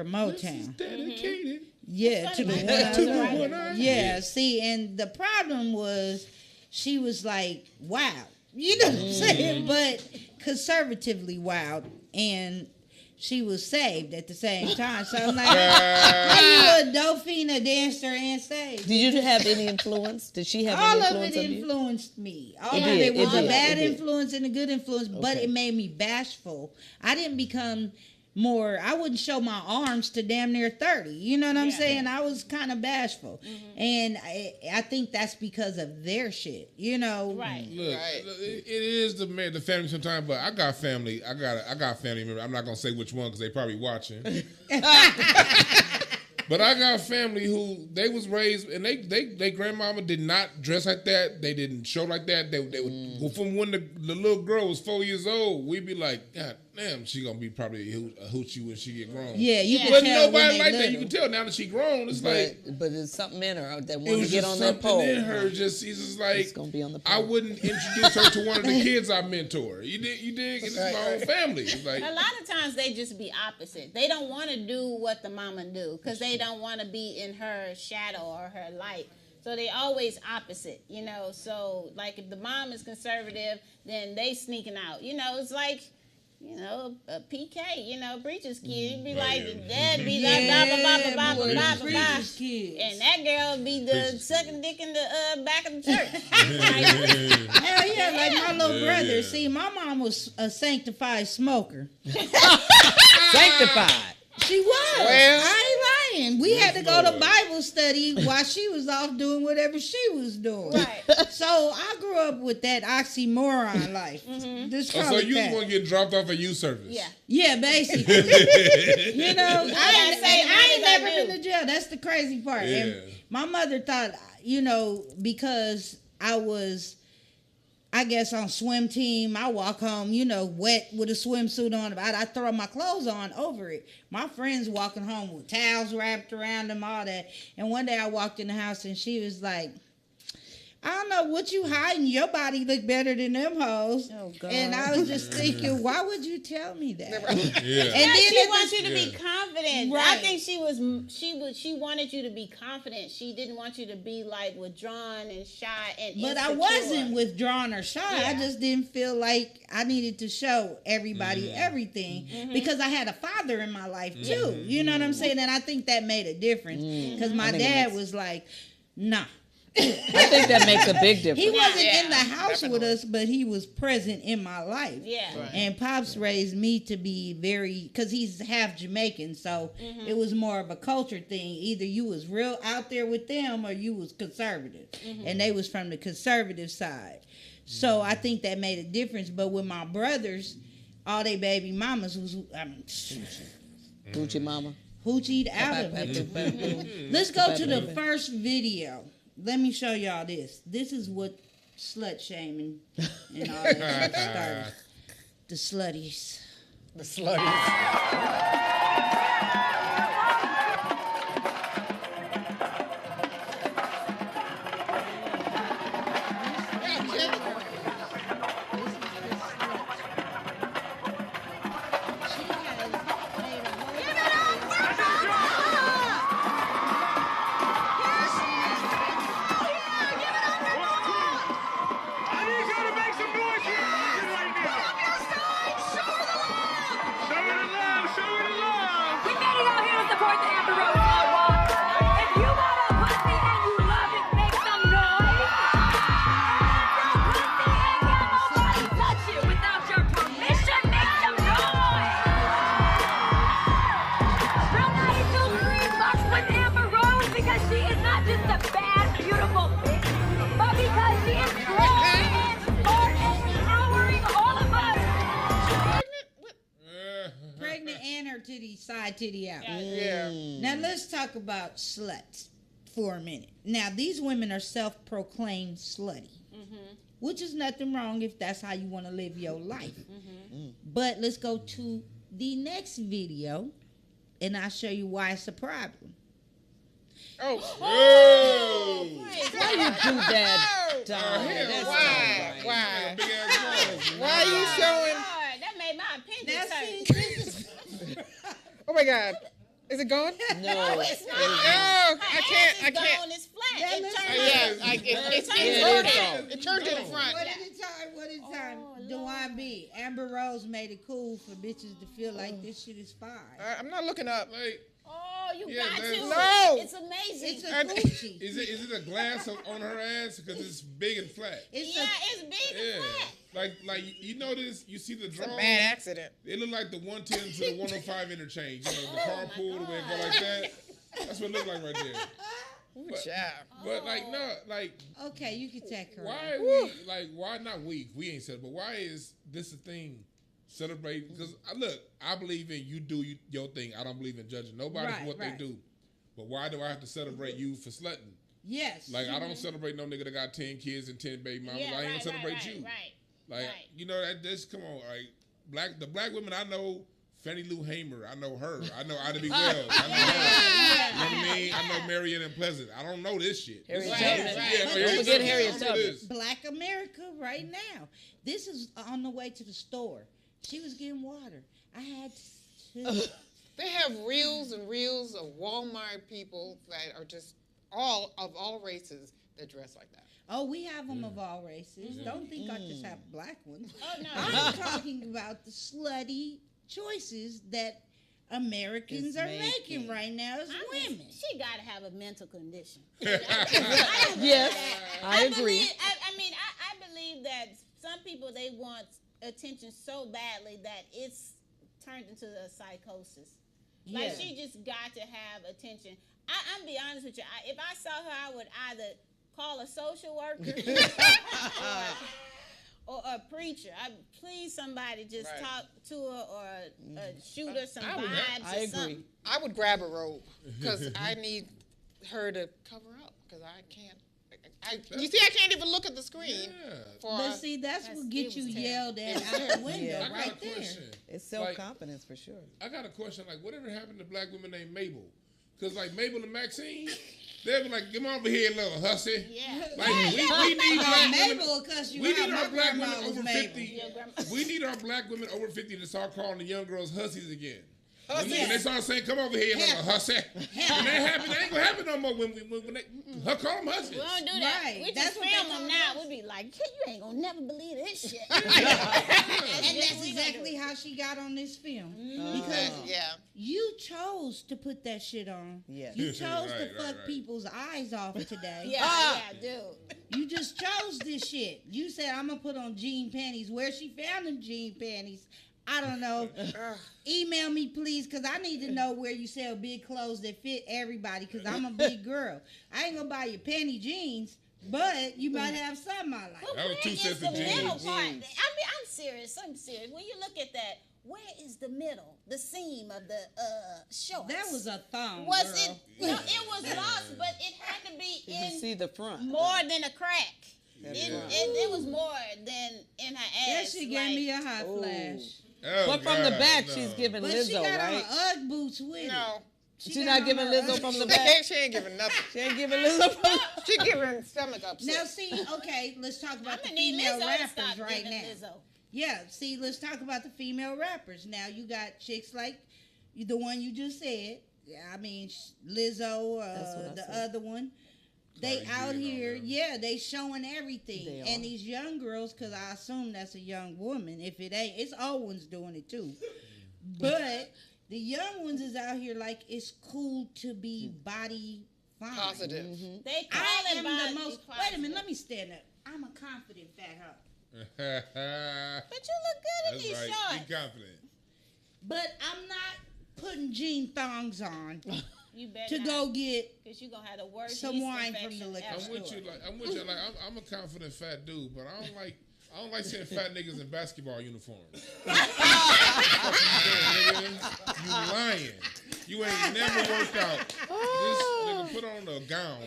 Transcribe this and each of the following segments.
Motown. Dedicated. Yeah, to the one. Yeah, see, and the problem was she was like wild. You know what I'm saying? But conservatively wild. And she was saved at the same time. So I'm like, how you a dope fiend, a dancer, and saved? Did you have any influence? Did she have All any of influence it on you? influenced me. All of it was a bad influence and a good influence, but it made me bashful. I didn't become more, I wouldn't show my arms to damn near 30. You know what I'm saying? I was kind of bashful. And I think that's because of their shit, you know? Right. Look, it is the family sometimes, but I got family. I got family members. I'm not going to say which one because they probably watching. But I got family who they was raised and they grandmama did not dress like that. They didn't show like that. They would, from when the little girl was 4 years old, we'd be like, God damn, she gonna be probably a hoochie when she get grown. Yeah, you can but tell nobody like little. that. You can tell now that she grown. It's but there's something in her that it wants was to get just on that something pole. in her. Just she's just like It's gonna be on the pole. I wouldn't introduce her to one of the kids I mentor. You dig? It's my own family. It's like A lot of times they just be opposite. They don't want to do what the mama do because they don't want to be in her shadow or her light. So they always opposite, you know. So like if the mom is conservative, then they sneaking out. You know, it's like, you know, a PK, you know, preacher's kid. He'd be like, the dad be like, blah, blah, blah, blah, blah, blah, blah, blah. And that girl be the sucking dick in the back of the church. Hell yeah, like my little brother. See, my mom was a sanctified smoker. Sanctified. She was. Well, I ain't lying. We had to go to Bible study while she was off doing whatever she was doing. Right. So I grew up with that oxymoron life. Just call so it you that. just want to get dropped off at youth service? Yeah. Yeah, basically. You know, I ain't never been to jail. That's the crazy part. Yeah. And my mother thought, you know, because I was, I guess, on swim team, I walk home, you know, wet with a swimsuit on. I throw my clothes on over it. My friends walking home with towels wrapped around them, all that. And one day I walked in the house and she was like, I don't know what you hiding. Your body look better than them hoes. Oh, God. And I was just thinking, why would you tell me that? Yeah. And then she wants you to be Yeah. confident. Right. I think she wanted you to be confident. She didn't want you to be like withdrawn and shy and But I insecure. wasn't withdrawn or shy. I Yeah. just didn't feel like I needed to show everybody everything because I had a father in my life too. You know what I'm saying? And I think that made a difference because my dad was like, nah. I think that makes a big difference. He wasn't in the house with us, but he was present in my life. Yeah. Right. And Pops raised me to be very, because he's half Jamaican, so it was more of a culture thing. Either you was real out there with them or you was conservative. And they was from the conservative side. So I think that made a difference. But with my brothers, all they baby mamas was, I mean, Hoochie mama. hoochied out of it. Let's go to the first video. Let me show y'all this. This is what slut shaming and all that shit started. The slutties. The slutties. Titty out. Yeah. Now let's talk about sluts for a minute. Now these women are self-proclaimed slutty, which is nothing wrong if that's how you want to live your life. But let's go to the next video, and I'll show you why it's a problem. Oh. Why you do that, Don? That's Why? not right. Why? Why are you showing? That made my opinion Now, hurt. see, this is Oh my God. Is it gone? No. It's not. Oh, I can't. I Gone, can't. it's flat. Yeah, It listen. turns It's Yeah, it is inverted. It turned to the front. What at a time, what at a time. Dwann B. Amber Rose made it cool for bitches to feel like this shit is fine. I'm not looking up. Like, Oh, you Yeah, got to. that's- No. It's amazing. It's a coochie. is it a glass on her ass because it's big and flat? It's yeah, a, it's big and Yeah, flat. like you notice you see the It's a drawing. bad accident. It look like the 110 to the 105 interchange. You know, the carpool, the way it go God. like that. That's what it look like right there. Ooh, But- child. But like no, like okay, you can take her. why are we like why not we? We ain't said, but why is this a thing? Celebrate because look, I believe in you do your thing. I don't believe in judging nobody Right, for what right. they do. But why do I have to celebrate you for slutting? Yes. Like I don't celebrate no nigga that got 10 kids and 10 baby mamas. Yeah, I ain't right, gonna celebrate right, you. Right. Like right. you know that's come on, like the black women I know, Fannie Lou Hamer, I know her. I know Ida B. Wells. I know her. You know what I mean? I know Marion and Pleasant. I don't know this shit. Harriet This is- Tubman. Yeah, Don't Harriet forget Tubman. Harriet I don't know Tubman. this. Black America right now. This is on the way to the store. She was getting water. I had to. They have reels and reels of Walmart people that are just all races that dress like that. Oh, we have them of all races. Don't think I just have black ones. Oh no. I'm talking about the slutty choices that Americans It's are making. making right now as women. She got to have a mental condition. Yes, I agree. I believe that some people they want attention so badly that it's turned into a psychosis. Like Yeah. she just got to have attention. I'm be honest with you. If I saw her, I would either call a social worker or a preacher. Please somebody just Right. talk to her or shoot her some I would- vibes I or agree. something. I would grab a robe because I need her to cover up because I can't. You see, I can't even look at the screen. Yeah. For But see, that's That's- what gets it you was yelled at terrible. out the window Yeah. I got right a there. question. It's self-confidence for sure. I got a question. Like, whatever happened to black women named Mabel? Because like Mabel and Maxine, they'll be like, "Come on over here, little hussy." Yeah. Like we need black women. Mabel will cuss you We out. need My our black grandma women was over Mabel. 50. Your grandma- We need our black women over 50 to start calling the young girls hussies again. Hussies. When they start saying, "Come over here, little hussy," when that happen, that ain't gonna happen no more. When they call them hussies. We don't do that. Right. We That's just what they film call them now. us. We'd be like, "You ain't gonna never believe this shit." And what that's we gonna exactly do. how she got on this film. Oh. Because Yeah. you chose to put that shit on. Yes. You chose to Right, fuck right. people's eyes off today. Yeah, dude. You just chose this shit. You said, I'm going to put on jean panties. Where she found them jean panties, I don't know. Email me, please, because I need to know where you sell big clothes that fit everybody, because I'm a big girl. I ain't going to buy you panty jeans, but you might have some I like. But That was where 2 is cents the of jeans. middle part? I mean, I'm serious. I'm serious. When you look at that, where is the middle, the seam of the shorts? That was a thong, Was girl. it? No, it was lost, but it had to be You can see in the front. more than a crack. That's It, right. it was more than in her That ass. shit gave like- me a hot Oh. flash. Oh, But from the God, back, no. she's giving But she Lizzo, got right? on Ugg boots with it. No. She's got not on giving her Lizzo Ugg from the boots. back. She ain't giving nothing. She ain't giving Lizzo from. She giving stomach upset. Now, see, okay, let's talk I'm about the gonna need female Lizzo to rappers stop right giving now. Lizzo. Yeah, see, let's talk about the female rappers. Now, you got chicks like the one you just said. Yeah, I mean, Lizzo, That's what I the said. other one. They Cardi B out and all here, them. yeah, they showing everything. They And are. these young girls, because I assume that's a young woman. If it ain't, it's old ones doing it too. But the young ones is out here like it's cool to be body fine. Positive. They call I it am body the most. Wait a minute, let me stand up. I'm a confident fat hoe. But you look good in That's these right. shorts. Be confident. But I'm not putting jean thongs on You better to go get. because you gonna have the worst some yeast wine from infection the liquor ever. I'm with you. Like I'm a confident fat dude, but I don't like seeing fat niggas in basketball uniforms. You lying. You ain't never worked out. This nigga put on a gown.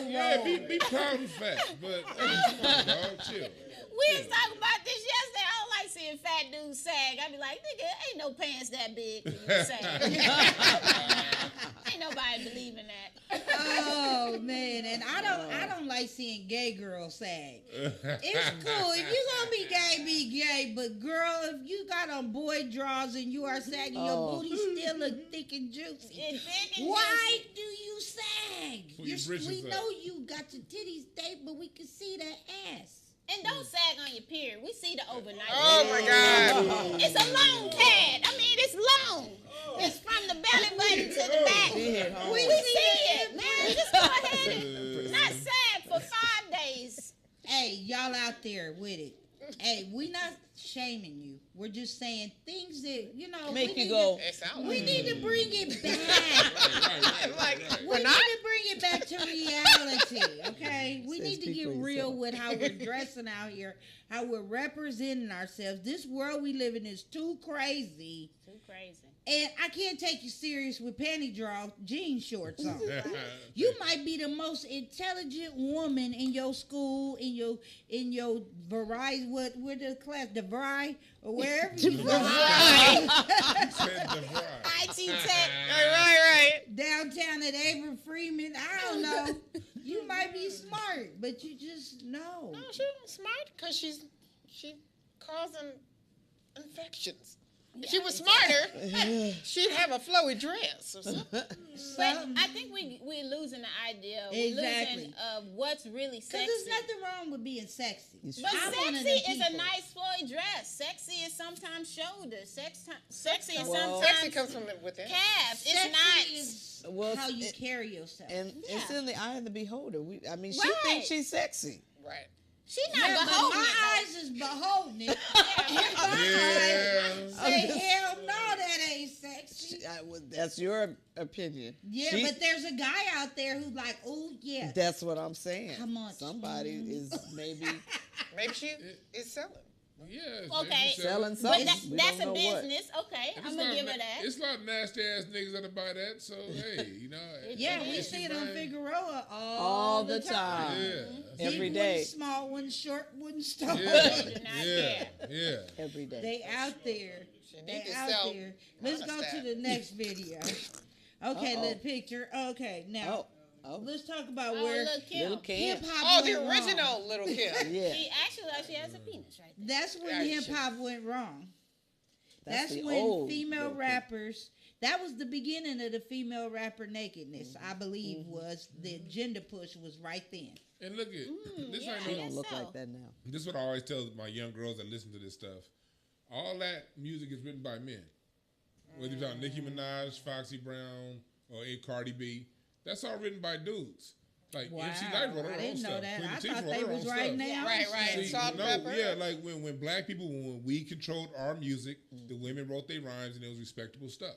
Yeah, be proud and fat, but come on, dog, chill. We was talking about this yesterday. I don't like seeing fat dudes sag. I be like, nigga, ain't no pants that big for you to sag. Ain't nobody believing that. Oh man, and I don't like like seeing gay girls sag. It's cool. If you gonna be gay, but girl, if you got on boy drawers and you are sagging, your booty still look thick and juicy. It's thick and Why juicy. do you sag? Pull your britches We up. know you got your titties taped, but we can see that ass. And don't sag on your period. We see the overnight. Oh my God. It's a long pad. I mean, it's long. It's from the belly button to the back. She hit home. We see it, man. Just go ahead and not sag for 5 days. Hey, y'all out there with it. Hey, we not shaming you. We're just saying things that, Make we you need go. It sounds We like need to bring it back. like We we're need not. to bring it back to reality, okay? We Says need to speak get for real yourself. with how we're dressing out here, how we're representing ourselves. This world we live in is too crazy. Too crazy. And I can't take you serious with panty draw jean shorts on. You might be the most intelligent woman in your school, in your variety, what the class, the variety, or wherever you go. IT Tech. Right. Downtown at Abram Freeman. I don't know. You might be smart, but you just know. No, she's smart because she causing infections. If she was smarter, she'd have a flowy dress or something. But I think we're losing the idea. We're Exactly. losing of what's really Because sexy. there's nothing wrong with being sexy. It's But I'm one of sexy them is a people. nice flowy dress. Sexy is sometimes shoulders. Sexy is Well, Sexy sometimes comes from within. calves. It's Sexy not. is Well, how you it- carry yourself. And it's in the eye of the beholder. She Right. thinks she's sexy. Right. She's not Yeah, but beholding my it, eyes is beholding it. Yeah. Say, hell no, that ain't sexy. That's your opinion. Yeah, She- but there's a guy out there who's like, oh, yeah. That's what I'm saying. How much? Somebody is maybe Maybe she is selling. Yeah. Okay. selling But something. We that's don't a know what. business. Okay, And I'm going to give her that. It's a lot of nasty ass niggas that buy that. So hey, Yeah, we if see she it on buying- Figueroa All the time. Yeah. Every Big day. ones, small ones, short ones, tall Yeah. ones. do not Yeah. care. Yeah. Every day. They out there. She They need to out sell there. Let's go to monostat. the next video. Okay, Uh-oh. the picture. Okay, now Oh, let's talk about Oh, where look, Kim. little hip Kim. hop Oh, the went wrong. original little kid. Yeah. She actually has a penis right there. That's when Yeah, hip hop went wrong. That's the when old female little Kim. rappers. That was the beginning of the female rapper nakedness. I believe was the agenda push was right then. And look at this. yeah. Ain't She no, don't look so. like that now. this is what I always tell my young girls that listen to this stuff. All that music is written by men. Whether you're talking Nicki Minaj, Foxy Brown, or A Cardi B, that's all written by dudes. Like Wow, MC Light wrote her I own didn't know stuff. that. Queen I Latifah thought wrote they her was own right stuff. now. Right. See, Salt and no, pepper. yeah, like when black people, when we controlled our music, the women wrote their rhymes and it was respectable stuff.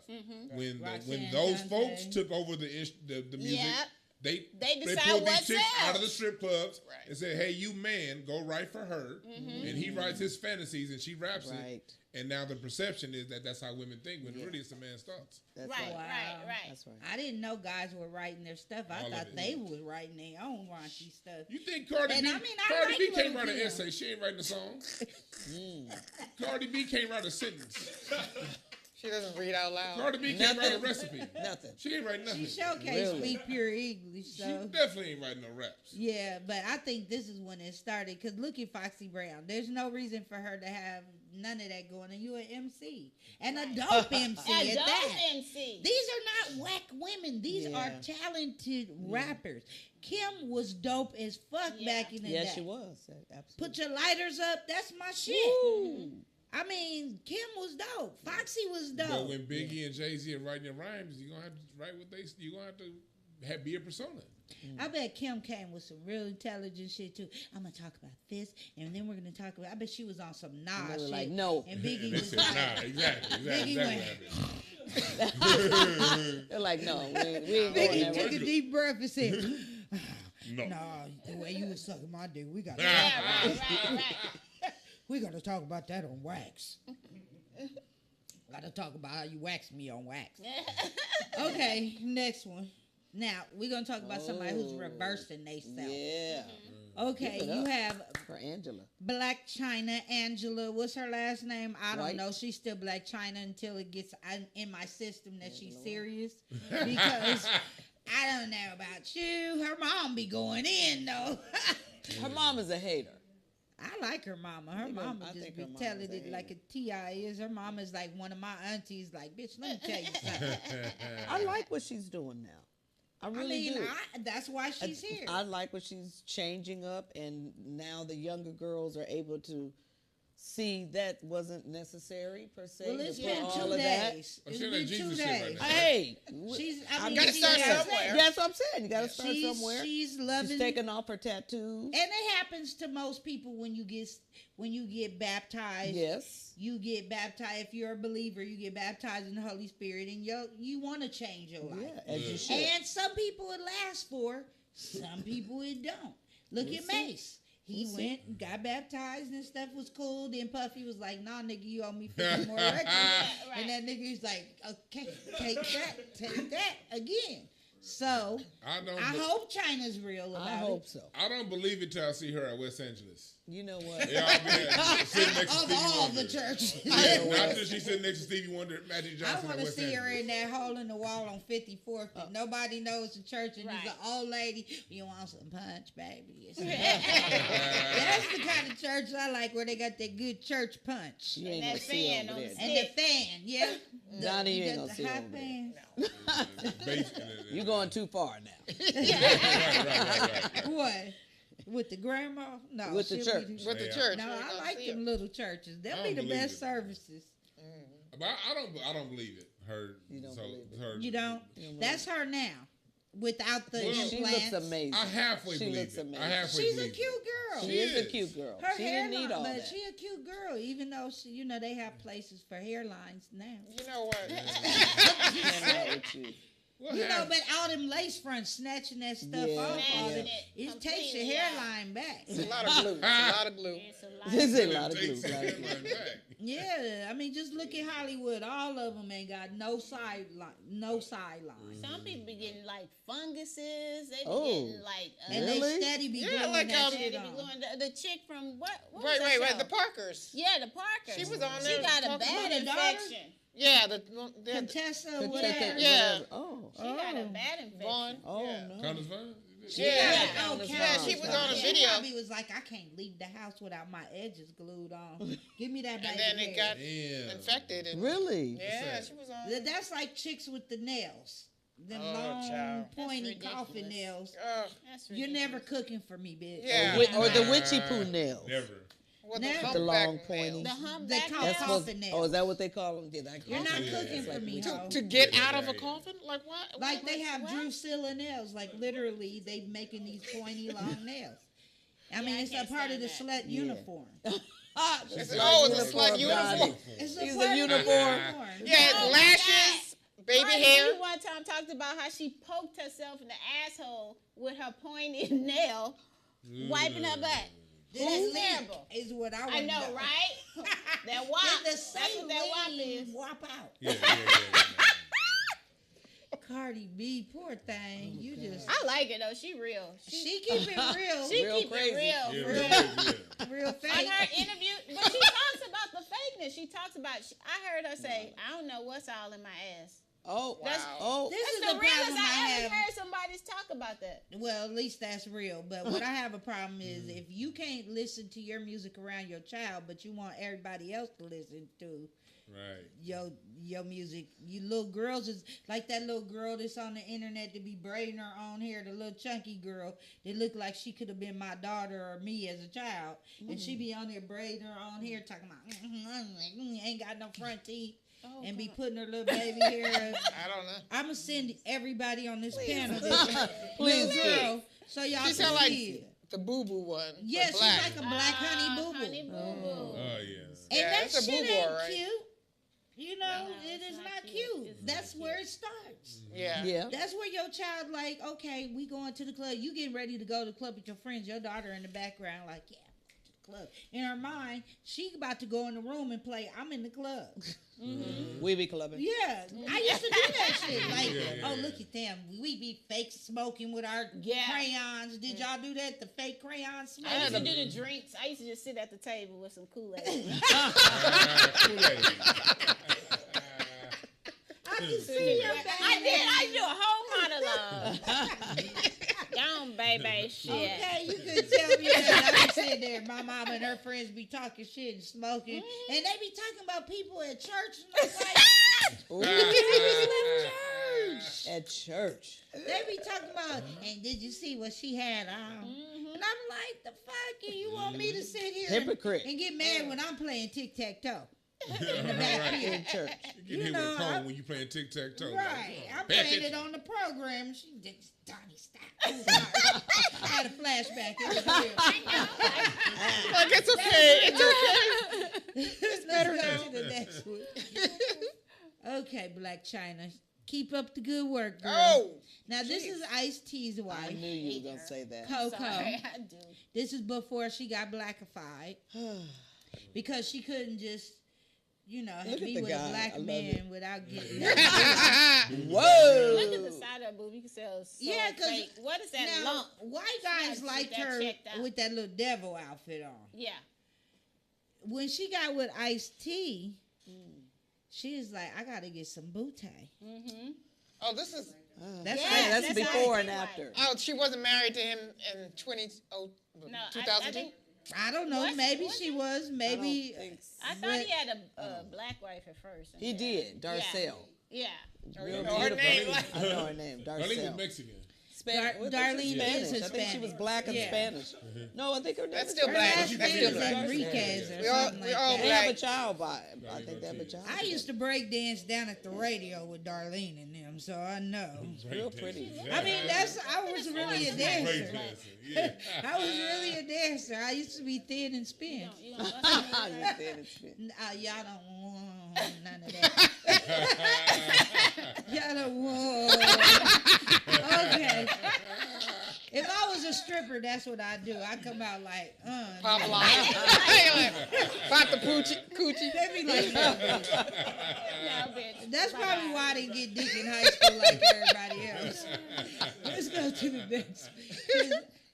When Roxanne those Dante. folks took over the music, Yep. they decide pulled what these chicks out of the sells. strip clubs Right. and said, "Hey, you man, go write for her," and he writes his fantasies and she raps Right. it. And now the perception is that that's how women think, when really it's a man's thoughts. That's Right, right. right. That's right. I didn't know guys were writing their stuff. I All of thought it. they was writing their own raunchy stuff. You think Cardi And B? I mean, I Cardi like B can't Lil' write an Kim. essay. She ain't writing a song. Cardi B can't write a sentence. She doesn't read out loud. Cardi B can't write a Nothing. recipe. Nothing. She ain't writing nothing. She showcased Really? Speak Pure English, She so definitely ain't writing no raps. yeah. But I think this is when it started. Cause look at Foxy Brown. There's no reason for her to have none of that going on. You an MC and a dope MC A at dope that. MC. These are not whack women. These Yeah. are talented rappers. Kim was dope as fuck Yeah. back in the Yeah, day. she was. Absolutely. Put your lighters up. That's my shit. I mean, Kim was dope. Foxy was But dope. when Biggie and Jay-Z are writing their rhymes, you're gonna have to write what they. You're gonna have to be a persona. I bet Kim came with some real intelligent shit too. I'm gonna talk about this, and then we're gonna talk about. I bet she was on some they Nas were shit. like, no. And Biggie They was said, like, nah, exactly Biggie what went- happened. They're like, no, we ain't going Biggie that took way. a deep breath and said, No. "Nah, the way you was sucking my dick, we got Yeah, right. we got to talk about that on wax. Got to talk about how you waxed me on wax." Okay, next one. Now we're gonna talk about somebody who's Oh. reversing themselves. Yeah. Okay, Keep it you up. have For Angela. Blac Chyna, Angela. What's her last name? I don't White. know. She's still Blac Chyna until it gets in my system that she's serious. Because I don't know about you. Her mom be going in though. Her mom is a hater. I like her mama. Her mama I just think be her mama's telling a it like a T.I. is. Her mama is like one of my aunties. Like, bitch, let me tell you something. I like what she's doing now. I really do. That's why she's here. I like what she's changing up, and now the younger girls are able to see that wasn't necessary per se. Well, it's to been put 2 all of that. days. Oh, It's she in been that 2 Jesus shit right days. now. Hey, She's. I I mean, gotta she start has- somewhere. That's what I'm saying. You got to start She's, somewhere. she's loving. She's taking off her tattoos. And it happens to most people when you get baptized. Yes. You get baptized. If you're a believer, you get baptized in the Holy Spirit, and you want to change your life. Yeah, as you should. And some people it lasts for, some people it don't. Look at Mace. He went and got baptized and stuff was cool. Then Puffy was like, "Nah, nigga, you owe me 50 more records." right. And that nigga's like, "Okay, take that again." So I hope China's real about I hope so. I don't believe it till I see her at West Angeles. You know what? Yeah, I'll be there, sitting next to Of Stevie all Wonder. the churches. Not that she's sitting next to Stevie Wonder at Magic I Johnson want at to West see her Angeles. in that hole in the wall on 54th. And nobody knows the church, and there's Right. an old lady. You want some punch, baby? That's the kind of church I like, where they got that good church punch. You ain't And gonna that see fan over on there. the And the fan, yeah. Donnie, you ain't got gonna the see high over there. fan. You're going too far now. Right. What? With the grandma? No. With the she'll church. be the- With the Yeah. church. No, we ain't I gonna like see them her. little churches. They'll I be don't the believe best it. services. But I don't believe it. Her. You don't so, believe it. her. You don't? That's her now. Without the Well, She implants. looks amazing. I halfway She believe looks it. amazing. I halfway She's a believe cute it. girl. She is a is. cute girl. Her She didn't hairline, need all but that. she a cute girl, even though she, they have places for hairlines now. You know what? Hang out with you. Well, But all them lace fronts snatching that stuff Yeah. off, all Yeah. them, it takes your Completely out. hairline back. It's a lot of glue. It's a lot of glue. It's a lot. This is a it lot of glue. takes the lot of glue. hairline back. Yeah, I mean, just look at Hollywood. All of them ain't got no sideline, Some people be getting like funguses. They be Oh. getting like. and Really? they steady be Yeah, gluing like, that They shit be on. going, the chick from what was Right, that right, right. show? The Parkers. Yeah, the Parkers. She was on She there got a talking bad about the daughter? infection. Yeah, Contessa, Could whatever. check it, Yeah. whatever. Oh. She got a bad infection. Vaughn. Oh, yeah. no. Condoms fine? Yeah. Oh, Countess Yeah, Countess she was Vaughn. on a She video. probably was like, I can't leave the house without my edges glued on. Give me that baby And then it hair. got Damn. infected. And, Really? yeah, she was on. That's like chicks with the nails. Them Oh, long, child. pointy That's coffin ridiculous. nails. That's You're ridiculous. never cooking for me, bitch. Yeah. Or the witchy poo nails. Never. Well, Now- The long humpback pointy. nails. The They humpback call That's nails. what, coffin nails. oh, is that what they call them? Yeah, that You're not coffin nails. cooking It's for like me, witchy ho. To get Yeah, out of a yeah. coffin? Like what? Like they have What? Drusilla nails. Like literally, they making these pointy long nails. I mean, I it's a can't part of the stand slut Yeah. uniform. Ah, It's the a slut uniform, uniform. Donnie. It's She's part a of the uniform. Yeah, Oh, my lashes, baby Cardi hair. B one time talked about how she poked herself in the asshole with her pointed nail, wiping her butt. This That's link terrible. is what I want I know, right? That wop. It's the That's same what that wop lean is. wop out. Yeah. Cardi B, poor thing. You just I like it though. She real. she keep it real. She Real keep crazy. it real. Yeah, real. yeah. real On fake. her interview, but she talks about the fakeness. She talks about. I heard her say, "I don't know what's all in my ass." Oh, That's- oh. This That's is the the realest problem I I ever have. heard somebody talk about that. Well, at least that's real. But what I have a problem is if you can't listen to your music around your child, but you want everybody else to listen to Right. your music. You little girls is like that little girl that's on the internet that be braiding her own hair, the little chunky girl that look like she could have been my daughter or me as a child. And she be on there braiding her own hair talking about ain't got no front teeth. And be putting her little baby hair up. I don't know. I'm gonna send everybody on this panel this Please little do. girl so y'all She can sound like see it. the Boo Boo one. but Yeah, she's black. like a black honey boo Honey boo. boo boo. Oh yeah. And Yeah, that it's a shit boo-boo, ain't all right. cute. You know, No, it it's is not not cute. cute. It's That's not where cute. it starts. Yeah. Yeah. That's where your child like, okay, we going to the club. You getting ready to go to the club with your friends. Your daughter in the background like, yeah, I'm going to the club. In her mind, she about to go in the room and play, I'm in the club. We be clubbing. Yeah, I used to do that shit. Like, Yeah. oh, look at them. We be fake smoking with our Yeah. crayons. Did y'all do that? The fake crayon smoke? I used to do the drinks. I used to just sit at the table with some Kool-Aid. Kool-Aid. I can see your baby. I did. I do a whole monologue. Gone, baby. Shit. Okay, you could tell me that. I be sitting there, my mama and her friends be talking shit and smoking, and they be talking about people at church, and I'm like, church. At church. They be talking about, and did you see what she had on? And I'm like, the fuck, and you want me to sit here Hypocrite. and get mad when I'm playing tic-tac-toe? In the back Right. In church. You get hit with a phone when you playing tic-tac-toe. Right. I'm Back playing at it you. on the program. She did, Donnie, stop. Oh, sorry. I had a flashback. It was real. Look, it's okay. It's okay. It's better go to the next one. Okay, Blac Chyna. Keep up the good work, girl. Oh, Now, this is Ice-T's I wife, knew you were going to say that. Coco. Sorry, I do. This is before she got blackified. Because she couldn't just, you know, Look at be the with guy. a black I love man it. without getting Whoa. Look at the side of her boob. You can tell. So Yeah, 'cause fake. What is that now, lump? white gotta guys get liked that her checked out. with that little devil outfit on. Yeah. When she got with Ice-T, she was like, I got to get some bootay. Mm-hmm. oh, this is. That's Yeah, right. That's that's before how and I see after. Oh, she wasn't married to him in 2002. I think. I don't know. Was- Maybe was she it? was. Maybe. I thought he had a black wife at first. He did. Darcel. Yeah. Oh, Real you know her beautiful. name. I know her name. Darlene was Darcel. Mexican. Darlene is Spanish. I think she was Hispanic. black and Yeah. Spanish. No, I think her name That's was still Her black. last That's name still is black. Enriquez or We all- something we like all that. They have a black. child by. I think they have a child. I used to break dance down at the radio with Darlene and them, so I know. Real pretty. I mean, I was really a dancer. Yeah. I was really a dancer. I used to be thin and spin. You gonna bust me? You said it's been- Y'all don't want none of that. Y'all don't want. Okay. If I was a stripper, that's what I'd do. I'd come out like, Pop lock. Pop the coochie. They be like, No, bitch. that's probably why I didn't get dick in high school like everybody else. Let's go to the next.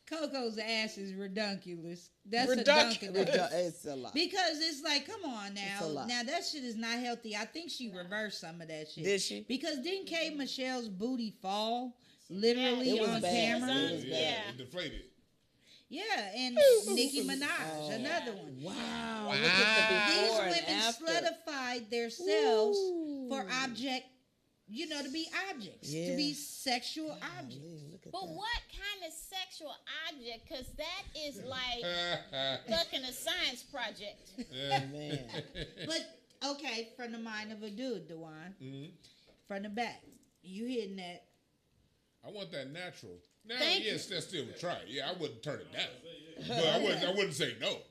Coco's ass is redunculous. That's a dunculous. It's a lot. Because it's like, come on It's now. a lot. Now that shit is not healthy. I think she reversed some of that shit. Did she? Because didn't K. Michelle's booty fall literally It was on bad. camera? It was Yeah. bad. It deflated. Yeah, and Nicki Minaj, another one. Wow. Look at the These before women and after. slutified themselves Ooh. for object, you know, to be objects, Yeah. to be sexual objects. Golly, look at But that. what kind of sexual object? Because that is like fucking a science project. Man. But okay, from the mind of a dude, Dwann, Mhm. from the back, you hitting that. I want that natural. Now, Thank yes, that's still a try. Yeah, I wouldn't turn it down, but I wouldn't say no.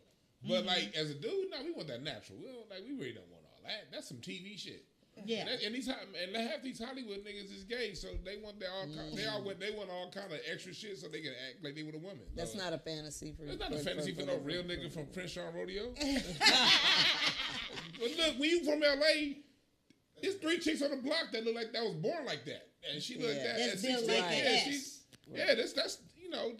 But like as a dude, no, we want that natural. We really don't want all that. That's some TV shit. Yeah. And half these Hollywood niggas is gay, so they want they want all kind of extra shit so they can act like they with a woman. That's not a fantasy for you. That's not a fantasy for no real nigga from Prince Sean Rodeo. But look, when you from LA, there's 3 chicks on the block that look like that was born like that, and she looked Yeah. like that That's at built 16. like an Yeah, S. she's that's we don't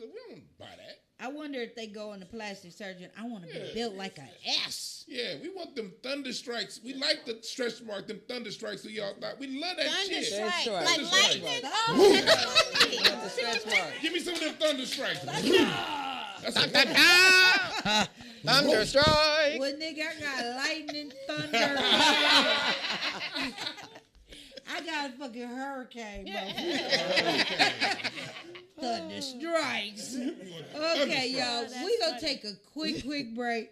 buy that. I wonder if they go in the plastic surgeon. I want to be Yeah. built like an S. Yeah, we want them thunder strikes. We like the stretch mark, them thunder strikes. So y'all thought we love that Thunder shit. That's strike. right. Like Thunder strike. lightning. That's Oh, a stretch mark. Give me some of them thunder strikes. That's a Thunder strike. Well, nigga, I got lightning, thunder. I got a fucking hurricane, bro. Thunder strikes. Okay, y'all. We gonna take a quick break.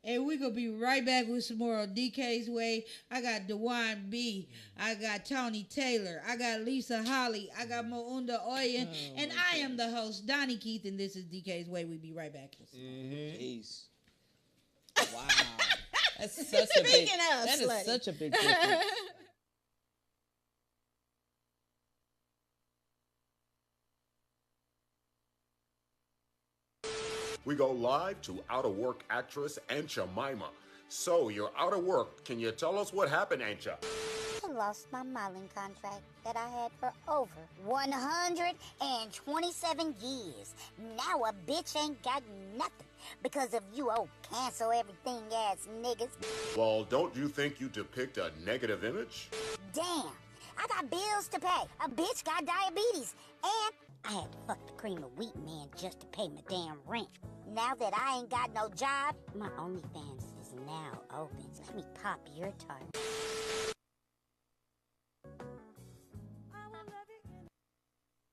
And we're going to be right back with some more on DK's Way. I got Dwann B. I got Tony Taylor. I got Lisa Holly. I got Maunda Oyin. And I am the host, daugnekeith, and this is DK's Way. We'll be right back. Peace. Wow. That's such a big. Speaking of That is slutty. such a big difference. We go live to out-of-work actress Aunt Chamima. So, you're out of work. Can you tell us what happened, Aunt? I lost my modeling contract that I had for over 127 years. Now a bitch ain't got nothing because of you old cancel everything ass niggas. Well, don't you think you depict a negative image? Damn, I got bills to pay. A bitch got diabetes. And I had to fuck the cream of wheat man just to pay my damn rent. Now that I ain't got no job, my OnlyFans is now open. Let me pop your tart.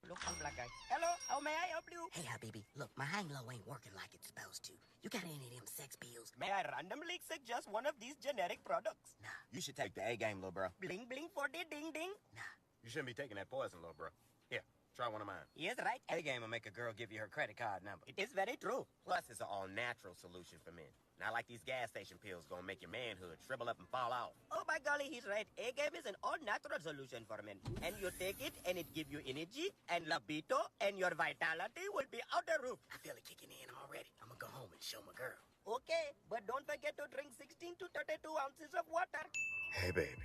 Look, I'm Black Guy. Hello, how may I help you? Hey, Habibi, look, my hang low ain't working like it's supposed to. You got any of them sex pills? May I randomly suggest one of these generic products? Nah. You should take the A game, little bro. Bling bling for the ding ding? Nah. You shouldn't be taking that poison, little bro. Here, try one of mine. Yes, right. A game will make a girl give you her credit card number. It is very true. Plus, it's an all-natural solution for men. Not like these gas station pills gonna make your manhood shrivel up and fall off. Oh, by golly, he's right. A-game is an all-natural solution for men. And you take it, and it give you energy, and libido, and your vitality will be out the roof. I feel it kicking in already. I'm gonna go home and show my girl. Okay, but don't forget to drink 16 to 32 ounces of water. Hey, baby.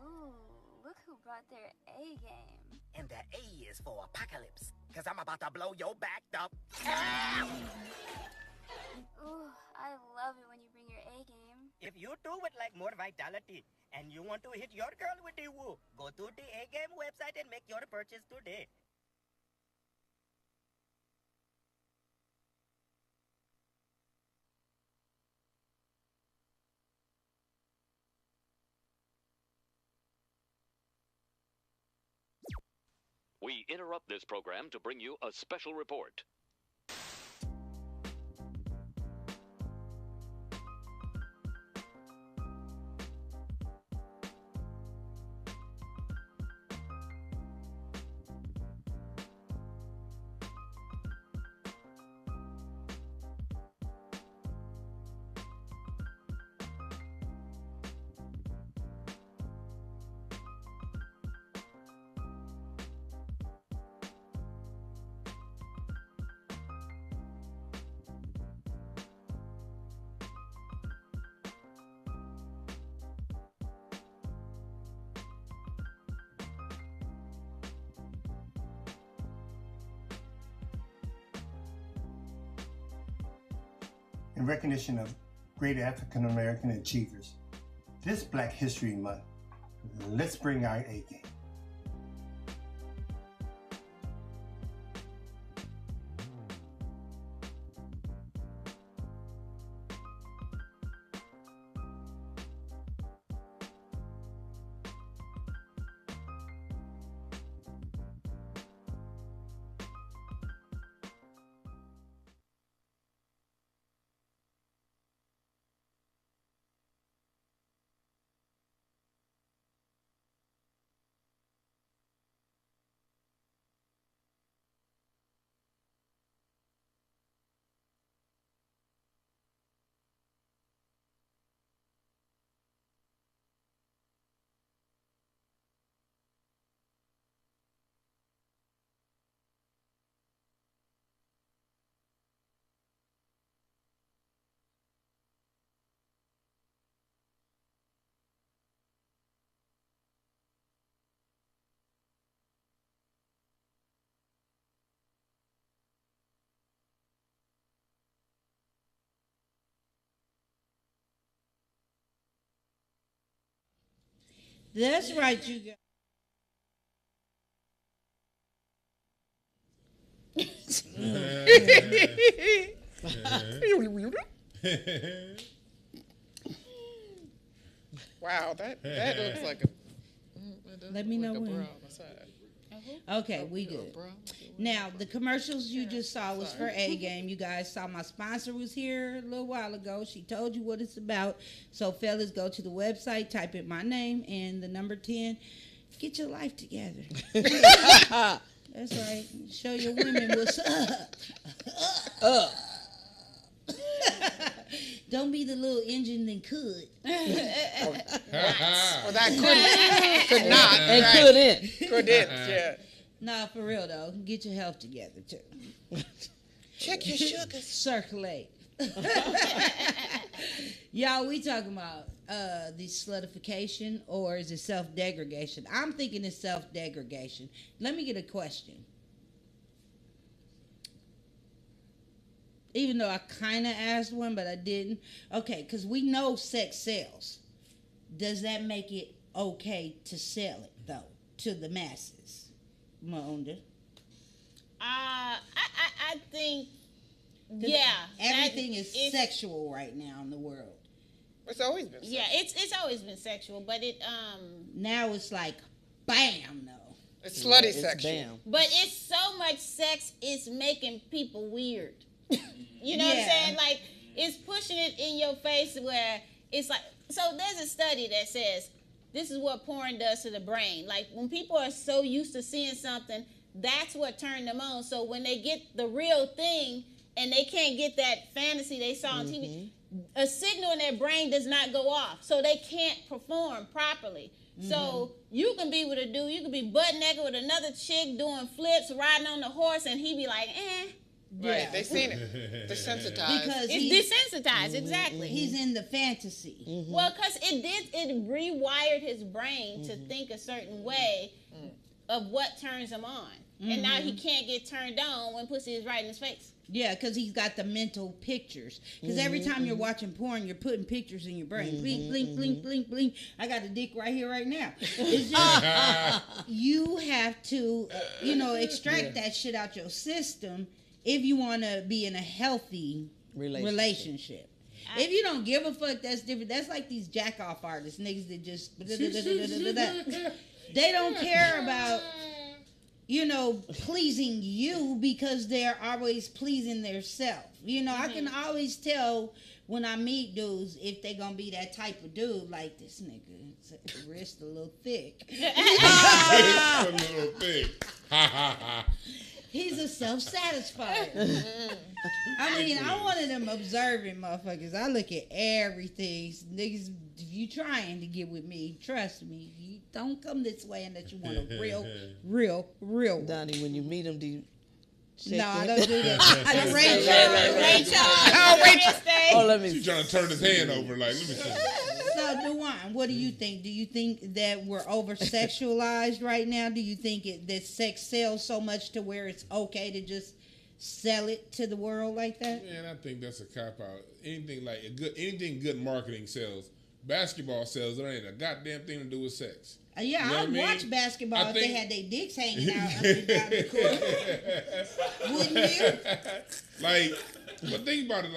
Ooh, look who brought their A game. And that A is for apocalypse. Cause I'm about to blow your back up. Ooh, I love it when you bring your A game. If you too would like more vitality, and you want to hit your girl with the woo, go to the A-Game website and make your purchase today. We interrupt this program to bring you a special report. In recognition of great African American achievers, this Black History Month, let's bring our A game. That's right, you guys. Wow, that looks like a. Let me know like a when. bra on the side. Okay, we good. Now, the commercials you just saw was for A Game. You guys saw my sponsor was here a little while ago. She told you what it's about. So, fellas, go to the website, type in my name and the number 10. Get your life together. That's right. Show your women what's up. Don't be the little engine that could. Well, that could not. And right. couldn't. Couldn't, yeah. Nah, for real, though. Get your health together, too. Check your sugars. Circulate. Y'all, we talking about the slutification, or is it self-degradation? I'm thinking it's self-degradation. Let me get a question. Even though I kind of asked one, but I didn't. Okay, because we know sex sells. Does that make it okay to sell it, though? to the masses, Maunda? I think, everything is sexual right now in the world. It's always been sexual. Yeah, it's always been sexual, but it now it's like bam, no. It's slutty sexual. Bam. But it's so much sex, it's making people weird. You know what I'm saying? Like, it's pushing it in your face where it's like, so there's a study that says this is what porn does to the brain. Like, when people are so used to seeing something, that's what turned them on. So when they get the real thing and they can't get that fantasy they saw on TV, a signal in their brain does not go off. So they can't perform properly. So you can be with a dude, you can be butt naked with another chick doing flips, riding on the horse, and he be like, Right, they seen it. Desensitized. Because it's desensitized, exactly. He's in the fantasy. Well, because it rewired his brain to think a certain way of what turns him on. And now he can't get turned on when pussy is right in his face. Yeah, because he's got the mental pictures. Because every time you're watching porn, you're putting pictures in your brain. Blink, blink, blink, blink, blink. I got a dick right here, right now. It's just, you have to, extract that shit out your system if you want to be in a healthy relationship. If you don't give a fuck, that's different. That's like these jack-off artists, niggas that just... They don't care about... pleasing you because they're always pleasing theirself. I can always tell when I meet dudes if they gonna be that type of dude. Like, this nigga, wrist a little thick. A little thick. He's a self-satisfied. I mean, I'm one of them observant motherfuckers. I look at everything. Niggas, if you trying to get with me, trust me, you don't come this way unless you want a real. Donnie, when you meet him, do you... No, I don't do that. She's trying to turn his hand over. Like, let me see. So, Dwann, what do you think? Do you think that we're over-sexualized right now? Do you think that sex sells so much to where it's okay to just sell it to the world like that? Man, I think that's a cop-out. Anything good marketing sells. Basketball sells. It ain't a goddamn thing to do with sex. I'd watch basketball if they had their dicks hanging out up and down the court. Wouldn't you? But think about it,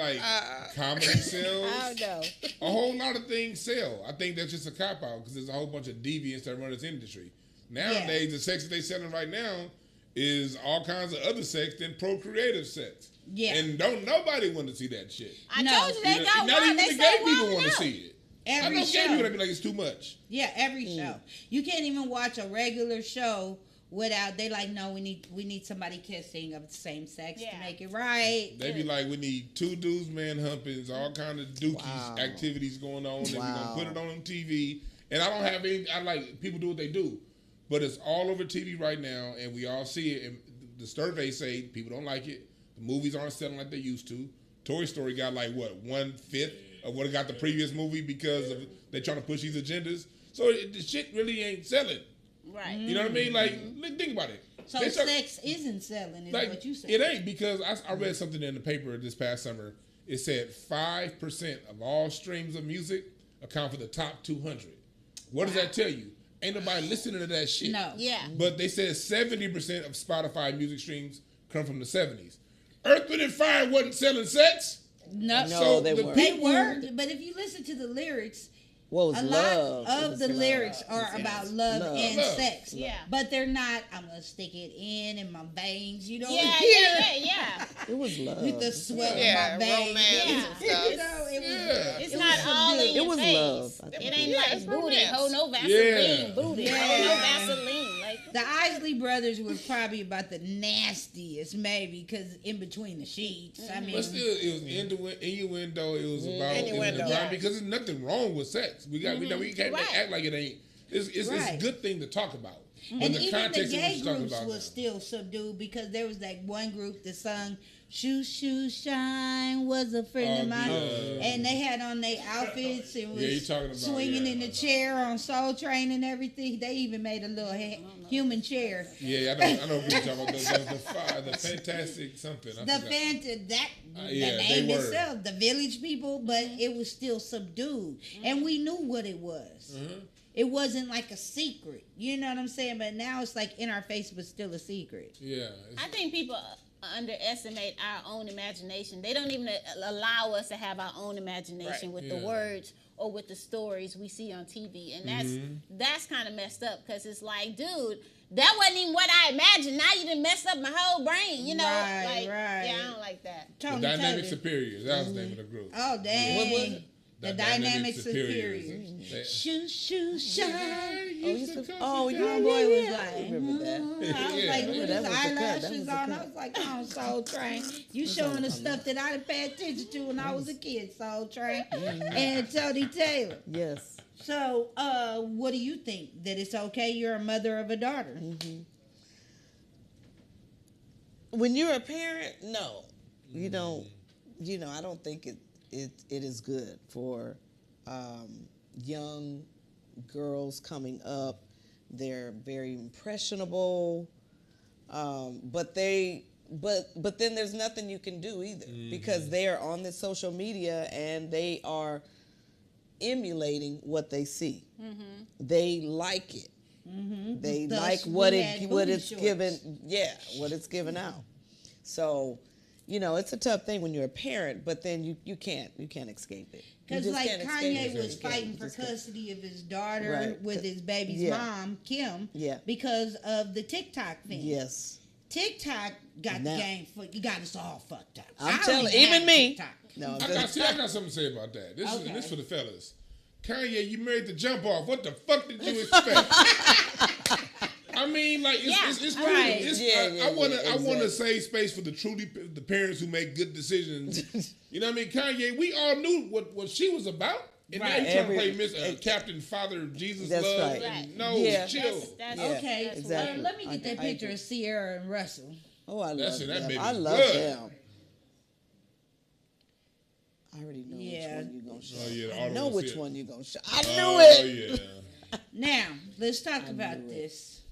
comedy sells. I don't know. A whole lot of things sell. I think that's just a cop-out because there's a whole bunch of deviants that run this industry. Nowadays, the sex that they're selling right now is all kinds of other sex than procreative sex. Yeah. And don't nobody want to see that shit. I told you they got one. Not even the gay people want to see it. Every I know show. gay people that be like, it's too much. Yeah, every show. You can't even watch a regular show without, they like, no, we need somebody kissing of the same sex to make it right. They be like, we need two dudes man humpings, all kind of dookies activities going on, and we're going to put it on TV. And I don't have any, I like, people do what they do. But it's all over TV right now, and we all see it. And the surveys say people don't like it. The movies aren't selling like they used to. Toy Story got like, what, 1/5 of what it got the previous movie because of they trying to push these agendas. So the shit really ain't selling. Right. You know what I mean? Like, think about it. So sex isn't selling, is what you said. It ain't, because I read something in the paper this past summer. It said 5% of all streams of music account for the top 200. What does that tell you? Ain't nobody listening to that shit. No. Yeah. But they said 70% of Spotify music streams come from the 70s. Earth, Wind & Fire wasn't selling sex. No, so they were. But if you listen to the lyrics, a love. lot of the lyrics are about love and sex. Yeah. But they're not, I'm going to stick it in my veins. You know? Yeah. It was love. With the sweat in my veins. Romance and stuff. You know, It's not all in your was face. love. It ain't like booty, romance. hold no Vaseline, booty, Yeah. hold no Vaseline. Like, the Isley Brothers were probably about the nastiest, maybe, because in between the sheets. I mean, But still, it was innuendo. It was about Innuendo. because there's nothing wrong with sex. We can't act like it ain't. It's a good thing to talk about. But and the even the context gay of what you're groups talking about was still subdued because there was that one group that sung "Shoe Shoe Shine" was a friend of mine, and they had on their outfits and was swinging in the chair on Soul Train and everything. They even made a little human chair. Yeah, I know what you're talking about. The fantastic something. The name itself, the Village People, but it was still subdued, and we knew what it was. it wasn't like a secret. You know what I'm saying? But now it's like in our face, but still a secret. Yeah. I think people underestimate our own imagination. They don't even allow us to have our own imagination with the words or with the stories we see on TV, and that's kind of messed up because it's like, dude, that wasn't even what I imagined. Now you done messed up my whole brain, you know? Right. Yeah, I don't like that. The Dynamic Superiors. That was the name of the group. Oh, dang. What was it? The Dynamic Superiors. Shoo, shine. Oh, your boy was like, I remember that. I was like, with his eyelashes on, I was like, oh, Soul Train. You showing the stuff that I didn't pay attention to when I was a kid, Soul Train. And Tony Taylor. Yes. So, what do you think? That it's okay? You're a mother of a daughter. When you're a parent, no. You don't, I don't think it is good for young girls coming up. They're very impressionable, but then there's nothing you can do either because they are on the social media and they are emulating what they see. They like it. They like what it's given. Yeah, what it's given out. So, it's a tough thing when you're a parent, but then you can't escape it. Because like Kanye was fighting for custody of his daughter with his baby's mom, Kim, because of the TikTok thing. Yes. TikTok got the game you got us all fucked up. I'm telling even me. TikTok. No, I got something to say about that. This is for the fellas. Kanye, you married the jump off. What the fuck did you expect? I mean, like it's right. I want to save space for the parents who make good decisions. You know what I mean? Kanye, we all knew what she was about. And now you trying to play Miss Captain Father Jesus that's Love. Right. No, chill. That's okay. Exactly. Let me get that picture of Sierra and Russell. Oh, I love them. That I love them. I already know which one you're going to show. Oh, yeah, I know which one you're going to show. I knew it. Yeah. Now, let's talk about this.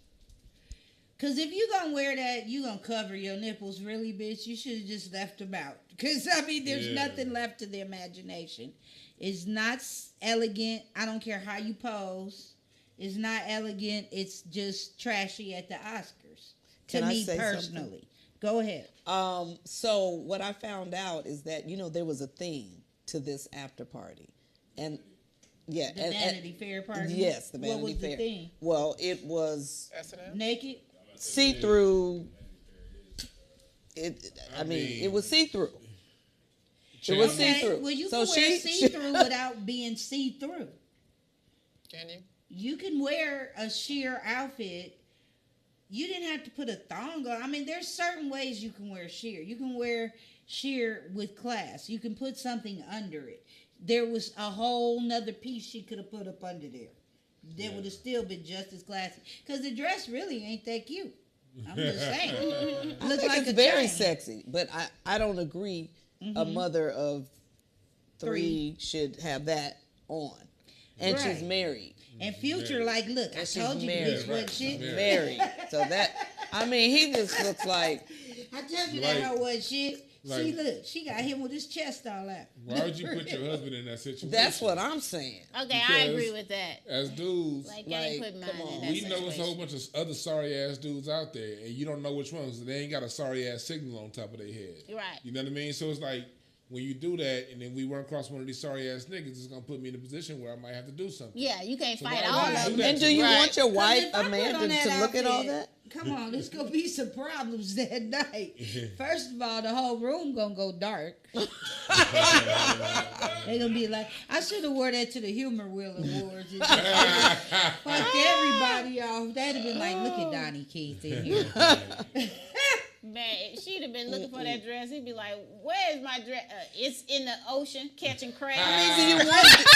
Because if you're going to wear that, you're going to cover your nipples, really, bitch. You should have just left them out. Because, I mean, there's nothing left to the imagination. It's not elegant. I don't care how you pose. It's not elegant. It's just trashy at the Oscars. To me, personally. Go ahead. So what I found out is that, there was a theme to this after party. And, the Vanity Fair party? Yes, the Vanity Fair. What was the theme? Well, it was... Naked? See-through. It was see-through. It was see-through. Well, you can wear see-through without being see-through. Can you? You can wear a sheer outfit. You didn't have to put a thong on. I mean, there's certain ways you can wear sheer. You can wear sheer with class. You can put something under it. There was a whole nother piece she could have put up under there. That would have still been just as classy. Because the dress really ain't that cute. I'm just saying. Looks like it's very sexy, but I don't agree a mother of three should have that on. And she's married. And Future, like, look, I told you this wasn't shit. Married. So that, he just looks like. I told you that wasn't shit. Like, see, look, she got him with his chest all out. Why would you put your husband in that situation? That's what I'm saying. Okay, I agree with that. As dudes, I ain't put mine in that we know there's a whole bunch of other sorry ass dudes out there, and you don't know which ones. They ain't got a sorry ass signal on top of their head. Right. You know what I mean? So it's like when you do that, and then we run across one of these sorry ass niggas, it's gonna put me in a position where I might have to do something. Yeah, you can't fight all of them. And do you want your wife, Amanda, to look at all that? Come on, there's gonna be some problems that night. First of all, the whole room gonna go dark. They gonna be like, I should have wore that to the Humor Wheel Awards. Fucked everybody off. They'd have been like, look at Daugnekeith in here. Man, she'd have been looking for that dress. He'd be like, "Where's my dress? It's in the ocean catching crabs." Do you want it?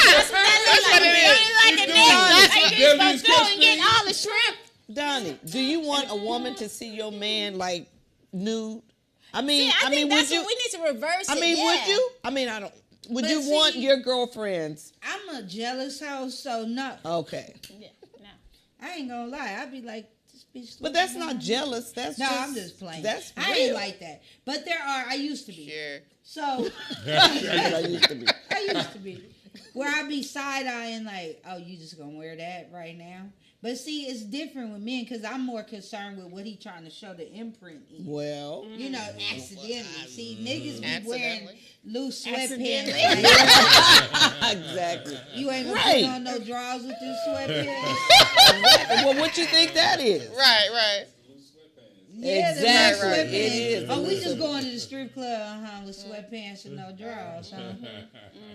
That's what it is. You're supposed to go and get all the shrimp. Donnie, do you want a woman to see your man like nude? I mean, think would you? We need to reverse it. Would you? I don't. Would you want your girlfriends? I'm a jealous hoe, so no. Okay. Yeah, no. I ain't gonna lie. I'd be like, this bitch. But that's not jealous. That's I'm just playing. That's real. I ain't like that. But there are. I used to be. Sure. So. I used to be. I used to be. where I be side-eyeing like, oh, you just gonna wear that right now? But see, it's different with men because I'm more concerned with what he trying to show the imprint is. Well, you know, accidentally. See, niggas be wearing Accidentally. loose sweatpants. Exactly. You ain't gonna Right. put on no drawers with them sweatpants. Well, what you think that is? Right. Yeah, Exactly. the It is. Oh, we just going to the strip club, with sweatpants and no drawers,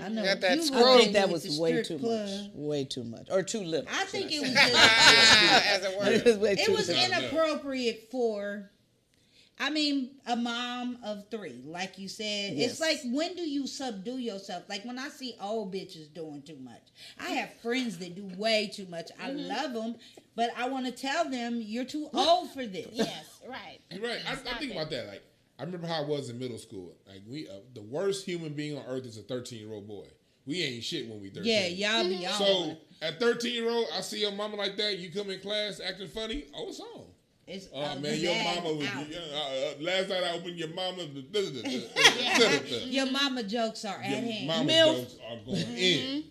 I know. Got that You scroll. I think that with was the way strip too club. much. Way too much. Or too little. I think it was As it were. it was inappropriate for, I mean, a mom of 3, like you said. Yes. It's like, when do you subdue yourself? Like, when I see old bitches doing too much. I have friends that do way too much. I love them, but I want to tell them, you're too old for this. Yes, right. You're right. I think about that. Like, I remember how I was in middle school. Like, we, the worst human being on earth is a 13-year-old boy. We ain't shit when we 13. Yeah, y'all be on. So, at 13-year-old, I see your mama like that. You come in class acting funny. Oh, it's on. It's, Man, your mama was. Last night I opened your mama. Your mama jokes are at Your hand. mama jokes are going in.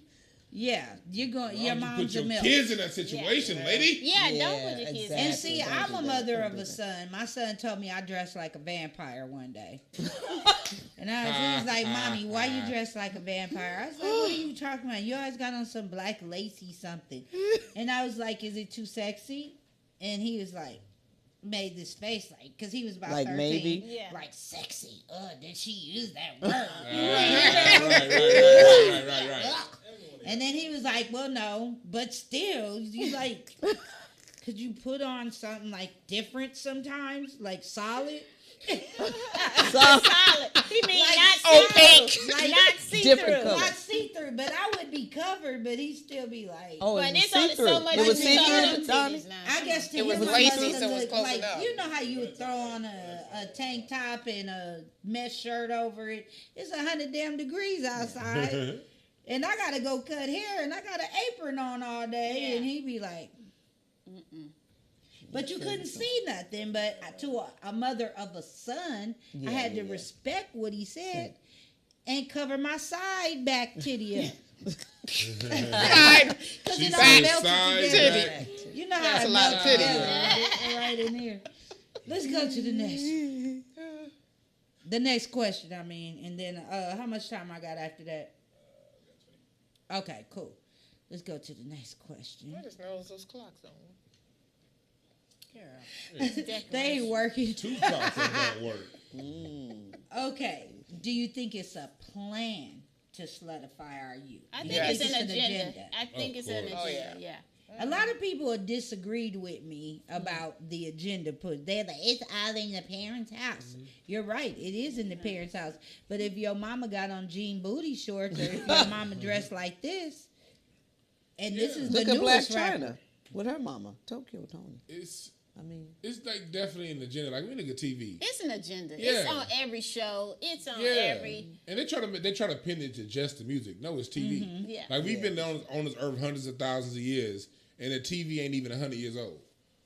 Yeah, you're going. Why Your don't you mom's put your a milk. kids in that situation, lady. Yeah, don't put your kids in. And see, I'm a mother of a son. My son told me I dressed like a vampire one day. And he was like, Mommy, why you dressed like a vampire? I was like, what are you talking about? You always got on some black lacy something. And I was like, is it too sexy? And he was like, made this face like, because he was about Like 13. maybe? Yeah. Like, sexy. Did she use that word? Right. And then he was like, well, no, but still, you like, could you put on something like different sometimes? Like solid? Solid. He mean Like not opaque. Like not see-through. Not see-through, but I would be covered, but he'd still be like. Oh, But it it's was only so see-through. much It was you can cover see-through, them Donnie? titties now. I guess to It was him, I lacy, must so it was look close like, enough. you know how you would throw on a tank top and a mesh shirt over it. It's 100 damn degrees outside. And I gotta go cut hair, and I got an apron on all day, Yeah. and he'd be like, But you couldn't see nothing. But to a mother of a son, I had to respect what he said and cover my side back titty up. Because it all melted together. You know how That's it a lot of melted titty. together right in here. Let's go to the next. The next question, I mean, and then how much time I got after that? Okay, cool. Let's go to the next question. I just know those clocks on. They ain't working. 2 clocks don't work. Okay. Do you think it's a plan to slutify our youth? I Do think you it's an agenda. I think it's an course. agenda. Yeah. A lot of people have disagreed with me about the agenda put. They're like, it's all in the parents' house. You're right. It is in the parents' house. But if your mama got on jean booty shorts or if your mama dressed like this, and this is Look the at Blac newest Chyna rapper. with her mama, Tokyo Tony. It's It's like definitely an agenda. Like we look at TV. It's an agenda. Yeah. It's on every show. It's on Yeah. every. And they try to pin it to just the music. No, it's TV. Yeah. Like we've been on this earth hundreds of thousands of years, and the TV ain't even 100 years old.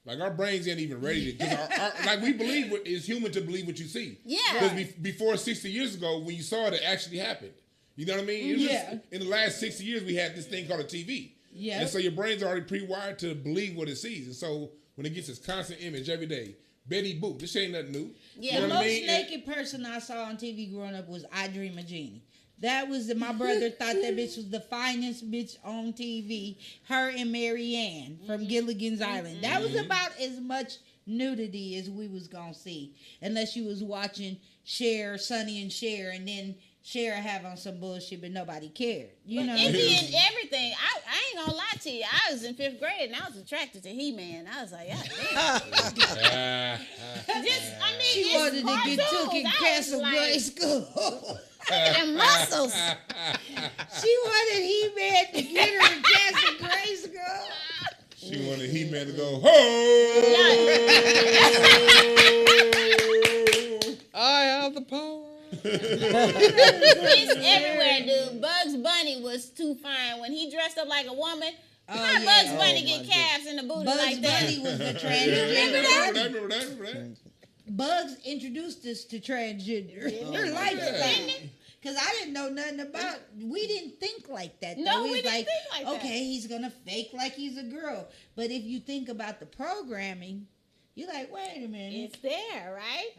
Like our brains ain't even ready to. Cause like we believe it's human to believe what you see. Yeah. Because before 60 years ago, when you saw it, it actually happened. You know what I mean? It was Yeah. just, in the last 60 years, we had this thing called a TV. Yeah. And so your brain's already pre-wired to believe what it sees. And so when it gets this constant image every day, Betty Boop, this ain't nothing new. Yeah, You know the what most I mean? naked person I saw on TV growing up was I Dream of Jeannie. That was my brother thought that bitch was the finest bitch on TV. Her and Mary Ann from Gilligan's Island. That was about as much nudity as we was gonna see, unless you was watching Cher, Sonny and Cher, and then Cher have on some bullshit, but nobody cared. You know, It did everything. I ain't gonna lie to you. I was in 5th grade and I was attracted to He-Man. I was like, yeah, damn. She it's wanted to get cartoons. took in I was Castle like, Gray School. And muscles. She wanted He-Man to get her in Castle Gray School. She wanted He-Man to go, I have the power. It's everywhere, dude. Bugs Bunny was too fine. When he dressed up like a woman, how Bugs Bunny get calves in the booty Bugs like that? Bunny was the transgender. Remember that? Bugs introduced us to transgender. Her life Yeah. because Because I didn't know nothing about. We didn't think like that. No, we we was didn't think like that. Okay, he's gonna fake like he's a girl. But if you think about the programming, you're like, wait a minute, It's there, right?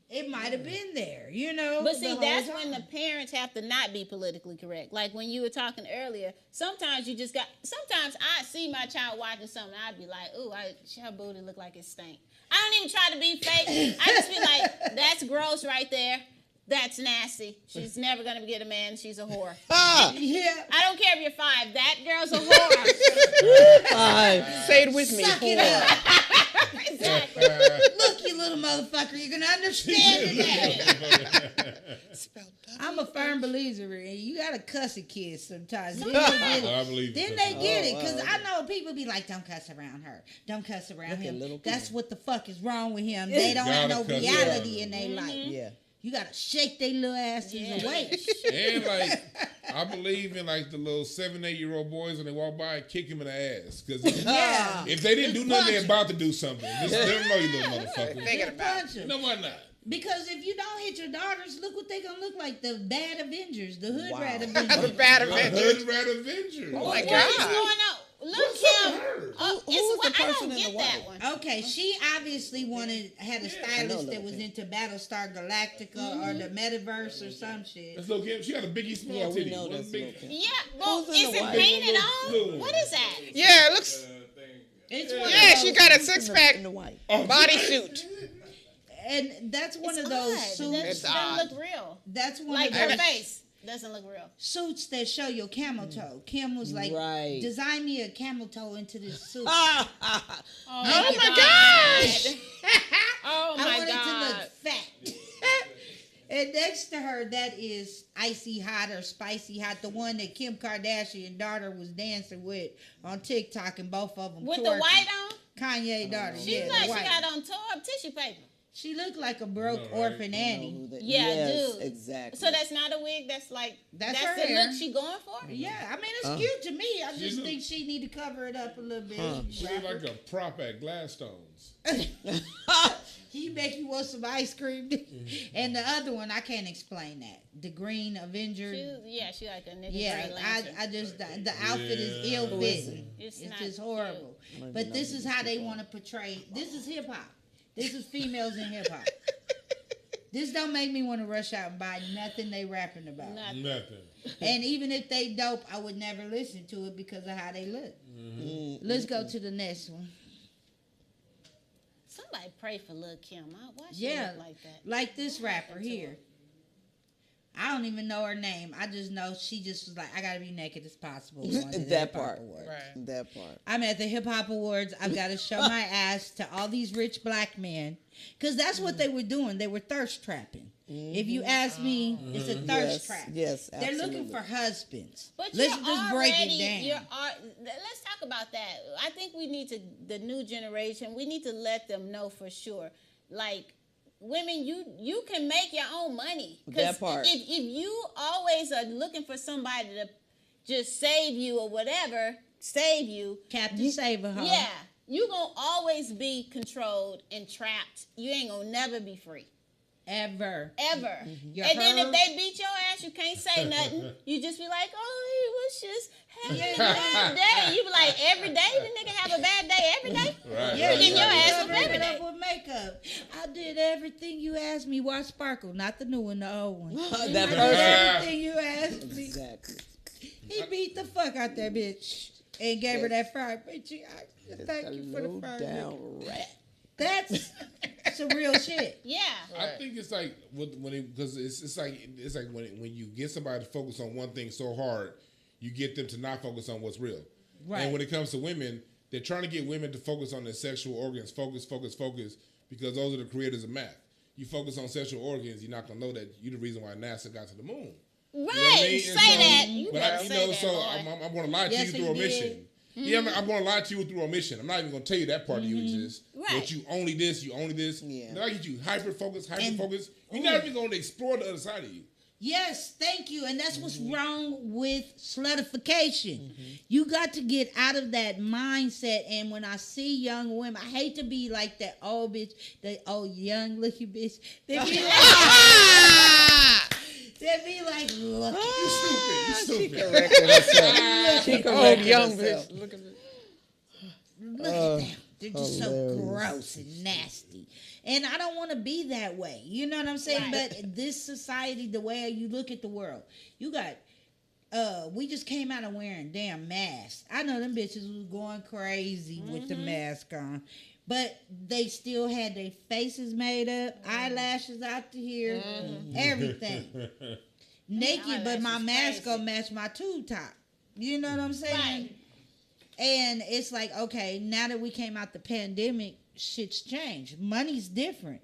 it might have been there, you know. But the see, whole that's time. when the parents have to not be politically correct. Like when you were talking earlier, sometimes sometimes I see my child watching something, I'd be like, ooh, her booty look like it stink. I don't even try to be fake. I just be like, that's gross right there. That's nasty. She's never going to get a man. She's a whore. Yeah. I don't care if you're 5. That girl's a whore. 5. Say it with me. Suck it up. Exactly. Look, you little motherfucker, you're gonna understand it. I'm a firm believer in you gotta cuss a kid sometimes. Then they get it. I believe Then it. they get it. Because I know people be like, don't cuss around her. Don't cuss around him. That's what the fuck is wrong with him. They don't have no reality in their life. Yeah. You gotta shake their little asses away. And like, I believe in like the little 7, 8-year-old boys when they walk by and kick him in the ass. Because if they didn't do nothing, they're about to do something. Just let them know, you little motherfucker. Punch them. No, why not? Because if you don't hit your daughters, look what they gonna look like. The bad Avengers, the hood rat The Avengers. bad The Avengers. Hood Rat Avengers. Oh my What is God. going on? Look, Kim. Who's the I person don't in the get that white? one. Okay, she obviously had a stylist that was into Battlestar Galactica or the Metaverse or some shit. That's Lil' Kim. She got a biggie small Yeah, we titty. know One that's big- Lil' Kim. Yeah, well, Who's in is the it white? painted Little- on? What is that? Yeah, it looks. It's one Yeah, of she those, got a six-pack In the white. bodysuit. and that's one It's of those odd. suits. It's That odd. doesn't look real. That's one Like of her those face doesn't look real. suits that show your camel toe. Kim was like, Right. design me a camel toe into this suit. Oh my gosh! Oh I my want it to God. look fat. And next to her, that is Icy Hot or Spicy Hot, the one that Kim Kardashian daughter was dancing with on TikTok, and both of them With the twerking. white on? Kanye daughter. She yeah, like the she white. got on tore up tissue paper. She looked like a broke orphan Annie. Yeah, yes, dude. exactly. So that's not a wig. That's like That's that's her the hair. look she going for. Yeah, I mean it's cute to me. I just think she need to cover it up a little bit. She look like a prop at Gladstone's. He make you want some ice cream. And the other one, I can't explain that. The Green Avenger. She like a nigga. Yeah, Green Lantern. I just the outfit is ill fitting. It's not just horrible. But this is how they want to portray. This is hip hop. This is females in hip hop. This don't make me want to rush out and buy nothing they rapping about. Nothing. And even if they dope, I would never listen to it because of how they look. Let's go to the next one. Somebody pray for Lil' Kim. Why she Yeah, look like that? like this rapper here. I don't even know her name. I just know she just was like, I gotta be naked as possible. on the That Hip Hop part. Awards. Right. That part. I'm at the Hip Hop Awards. I've got to show my ass to all these rich black men. Because that's what they were doing. They were thirst trapping. If you ask me, it's a thirst trap. Yes, They're looking absolutely. for husbands. But Let's you're just break already, it down. let's talk about that. I think we need to, the new generation, we need to let them know for sure. Like, women, you can make your own money. That part. If you always are looking for somebody to just save you or whatever, save you. Captain Saver, huh? Yeah. You gonna always be controlled and trapped. You ain't gonna never be free. Ever. Ever. You And then if heard? they beat your ass, you can't say nothing. You just be like, oh, he was just having a bad day. You be like, every day the nigga have a bad day every day? Right. Yeah, You get your ass up cover every it day. up with makeup. I did everything you asked me. Watch Sparkle, not the new one, the old one. That I did person. everything you asked me. Exactly. He beat the fuck out that bitch and gave her that fried bitch. Thank you for the fried down bitch. rat. That's some real shit. Yeah. I think it's like because it's like when you get somebody to focus on one thing so hard, you get them to not focus on what's real. Right. And when it comes to women, they're trying to get women to focus on their sexual organs, focus, because those are the creators of math. You focus on sexual organs, you're not gonna know that you're the reason why NASA got to the moon. Right. You know what I mean? Say And so- that. You but better say that, so boy. I'm gonna lie to Yes, you through he omission. did. Yeah, I'm going to lie to you through omission. I'm not even going to tell you that part of you exists. Right. But you only this, you only this. Yeah. Then I get you hyper-focused. You're not even going to explore the other side of you. Yes, thank you. And that's what's wrong with slutification. You got to get out of that mindset. And when I see young women, I hate to be like that old bitch, that old young looking bitch. They be like, They'd be like, look. You stupid. She corrected herself. She corrected young herself. bitch. Look at this. Look at them. They're just so gross and nasty. And I don't want to be that way. You know what I'm saying? Right. But this society, the way you look at the world, you got, we just came out of wearing damn masks. I know them bitches was going crazy with the mask on. But they still had their faces made up, eyelashes out to here, everything. Naked, but my mask gonna match my tube top. You know what I'm saying? Right. And it's like, okay, now that we came out the pandemic, shit's changed. Money's different.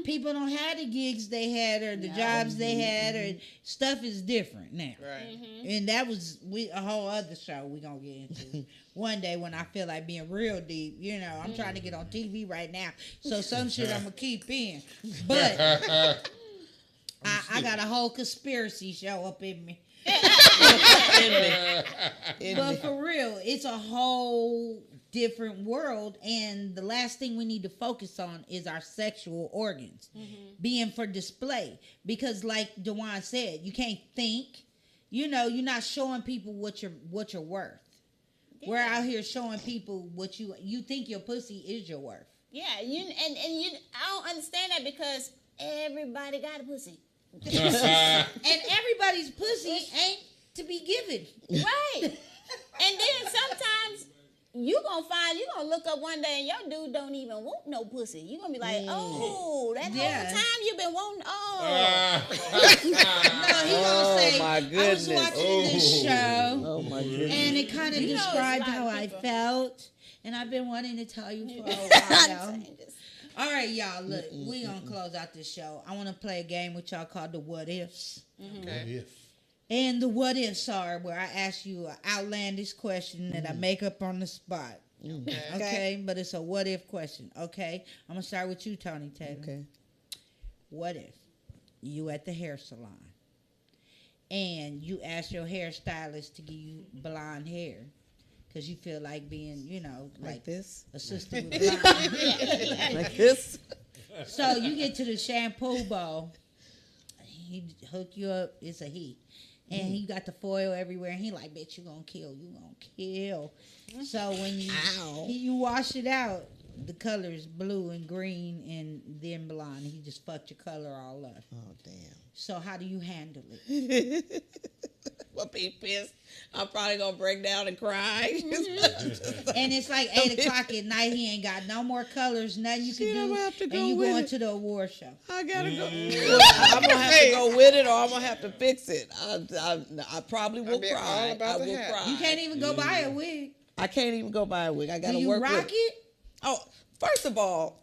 People don't have the gigs they had or the jobs they had, or stuff is different now. Right. And that was a whole other show we gonna get into one day when I feel like being real deep. You know, I'm trying to get on TV right now, so some shit I'm gonna keep in. But I got a whole conspiracy show up in me. But for real, it's a whole different world, and the last thing we need to focus on is our sexual organs being for display, because like Dwann said, you can't think, you know, you're not showing people what you're worth. We're out here showing people what you think your pussy is your worth. Yeah, you I don't understand that, because everybody got a pussy. And everybody's pussy ain't to be given. Right. And then sometimes you gonna look up one day and your dude don't even want no pussy. You gonna be like, oh, that whole time you been wanting, No, he gonna say, my goodness. I was watching this show. Oh my goodness. And it kind of You know described it's a lot how of I people. felt. And I've been wanting to tell you for a while. All right, y'all, look, we gonna close out this show. I want to play a game with y'all called the What Ifs. What if? And the what ifs are where I ask you an outlandish question that I make up on the spot. Okay, but it's a what if question. Okay, I'm gonna start with you, Tony Taylor. Okay. What if you at the hair salon and you ask your hairstylist to give you blonde hair because you feel like being, you know, like this, assisted with blonde. Like this. So you get to the shampoo bowl. He hook you up. It's a he. And he got the foil everywhere. And he like, bitch, you gonna kill. You gonna kill. So when you wash it out, the color is blue and green and then blonde. He just fucked your color all up. Oh, damn. So how do you handle it? Well, be pissed. I'm probably gonna break down and cry. And it's like 8 o'clock at night. He ain't got no more colors, nothing you can do. I'm gonna have to go and you with going it. to the award show. I gotta go. I'm gonna have to go with it, or I'm gonna have to fix it. I probably will cry. I will cry. You can't even go buy a wig. I can't even go buy a wig. I gotta Do you work rock with it? Oh, first of all,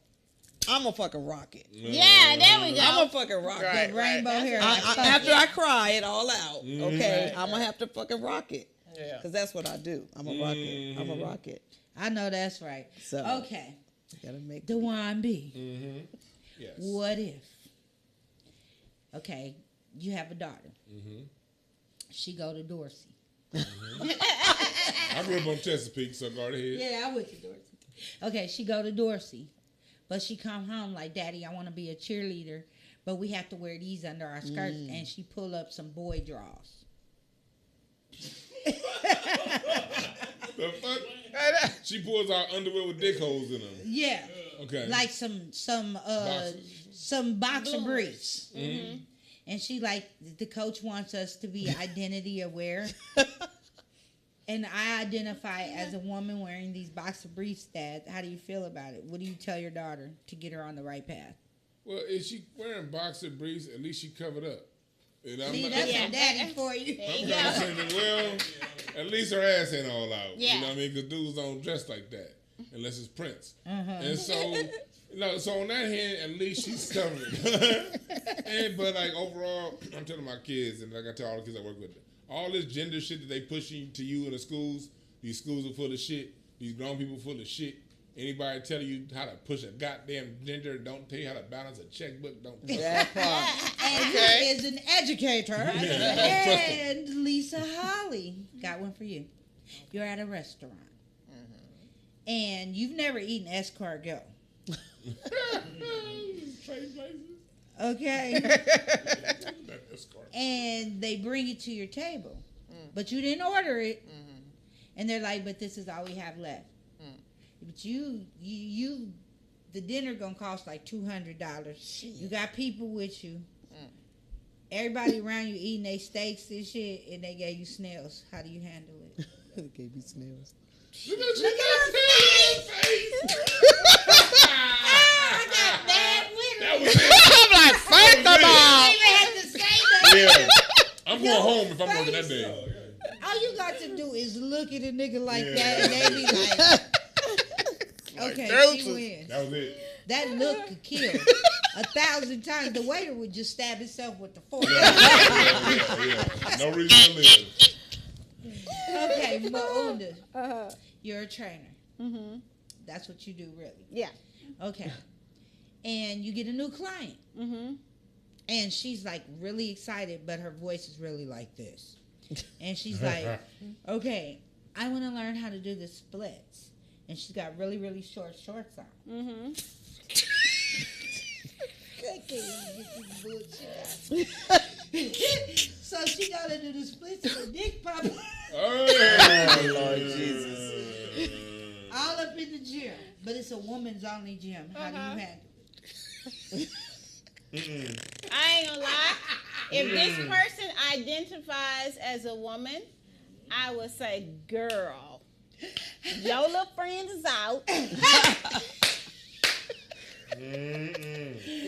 I'm gonna fucking rock it. Yeah, there we go. I'm gonna fucking rock That it. rainbow hair. After I cry it all out, okay, I'm gonna have to fucking rock it. Yeah. Because that's what I do. I'm gonna rock it. I'm gonna rock it. I know that's right. So okay. Gotta make Dwann B. Yes. What if? Okay, you have a daughter. She go to Dorsey. I grew up on Chesapeake, so go ahead. Yeah, I went to Dorsey. Okay, she go to Dorsey, but she come home like, Daddy, I want to be a cheerleader, but we have to wear these under our skirts, and she pull up some boy draws. The fuck? She pulls out underwear with dick holes in them. Yeah. Okay. Like some boxer briefs. And she like, the coach wants us to be identity aware. And I identify as a woman wearing these boxer briefs, Dad. How do you feel about it? What do you tell your daughter to get her on the right path? Well, if she wearing boxer briefs, at least she covered up. And See, that's a daddy for you. I'm gonna say that, well, at least her ass ain't all out. Yeah. You know what I mean? Because dudes don't dress like that unless it's Prince. And so, so on that hand, at least she's covered. But like overall, I'm telling my kids, and like I tell all the kids I work with, all this gender shit that they pushing to you in the schools, these schools are full of shit. These grown people full of shit. Anybody tell you how to push a goddamn gender, don't tell you how to balance a checkbook, don't trust that part. And he is an educator. And Lisa Holly got one for you. You're at a restaurant. And you've never eaten escargot. Okay. and they bring it to your table, but you didn't order it, and they're like, "But this is all we have left." But you, the dinner gonna cost like $200. You got people with you. Everybody around you eating their steaks and shit, and they gave you snails. How do you handle it? They gave you snails. Look at her face. I got bad with That was it. it. I'm like, first of all, You even had to say that. Yeah. I'm going home if I'm working that day. All you got to do is look at a nigga like Yeah. that, and they be like, "Okay, she wins." That was it. That look could kill 1,000 times. The waiter would just stab himself with the fork. Yeah. No reason to live. Okay, Maunda, you're a trainer. Mm-hmm. That's what you do, really. Yeah. Okay. And you get a new client. Mm-hmm. And she's like really excited, but her voice is really like this. And she's like, "Okay, I want to learn how to do the splits." And she's got really, really short shorts on. Mm-hmm. So she gotta do the splits and the dick pop. Oh, Lord Jesus. All up in the gym. But it's a woman's only gym. How do you handle it? I ain't gonna lie. If this person identifies as a woman, I would say, "Girl, your little friend is out.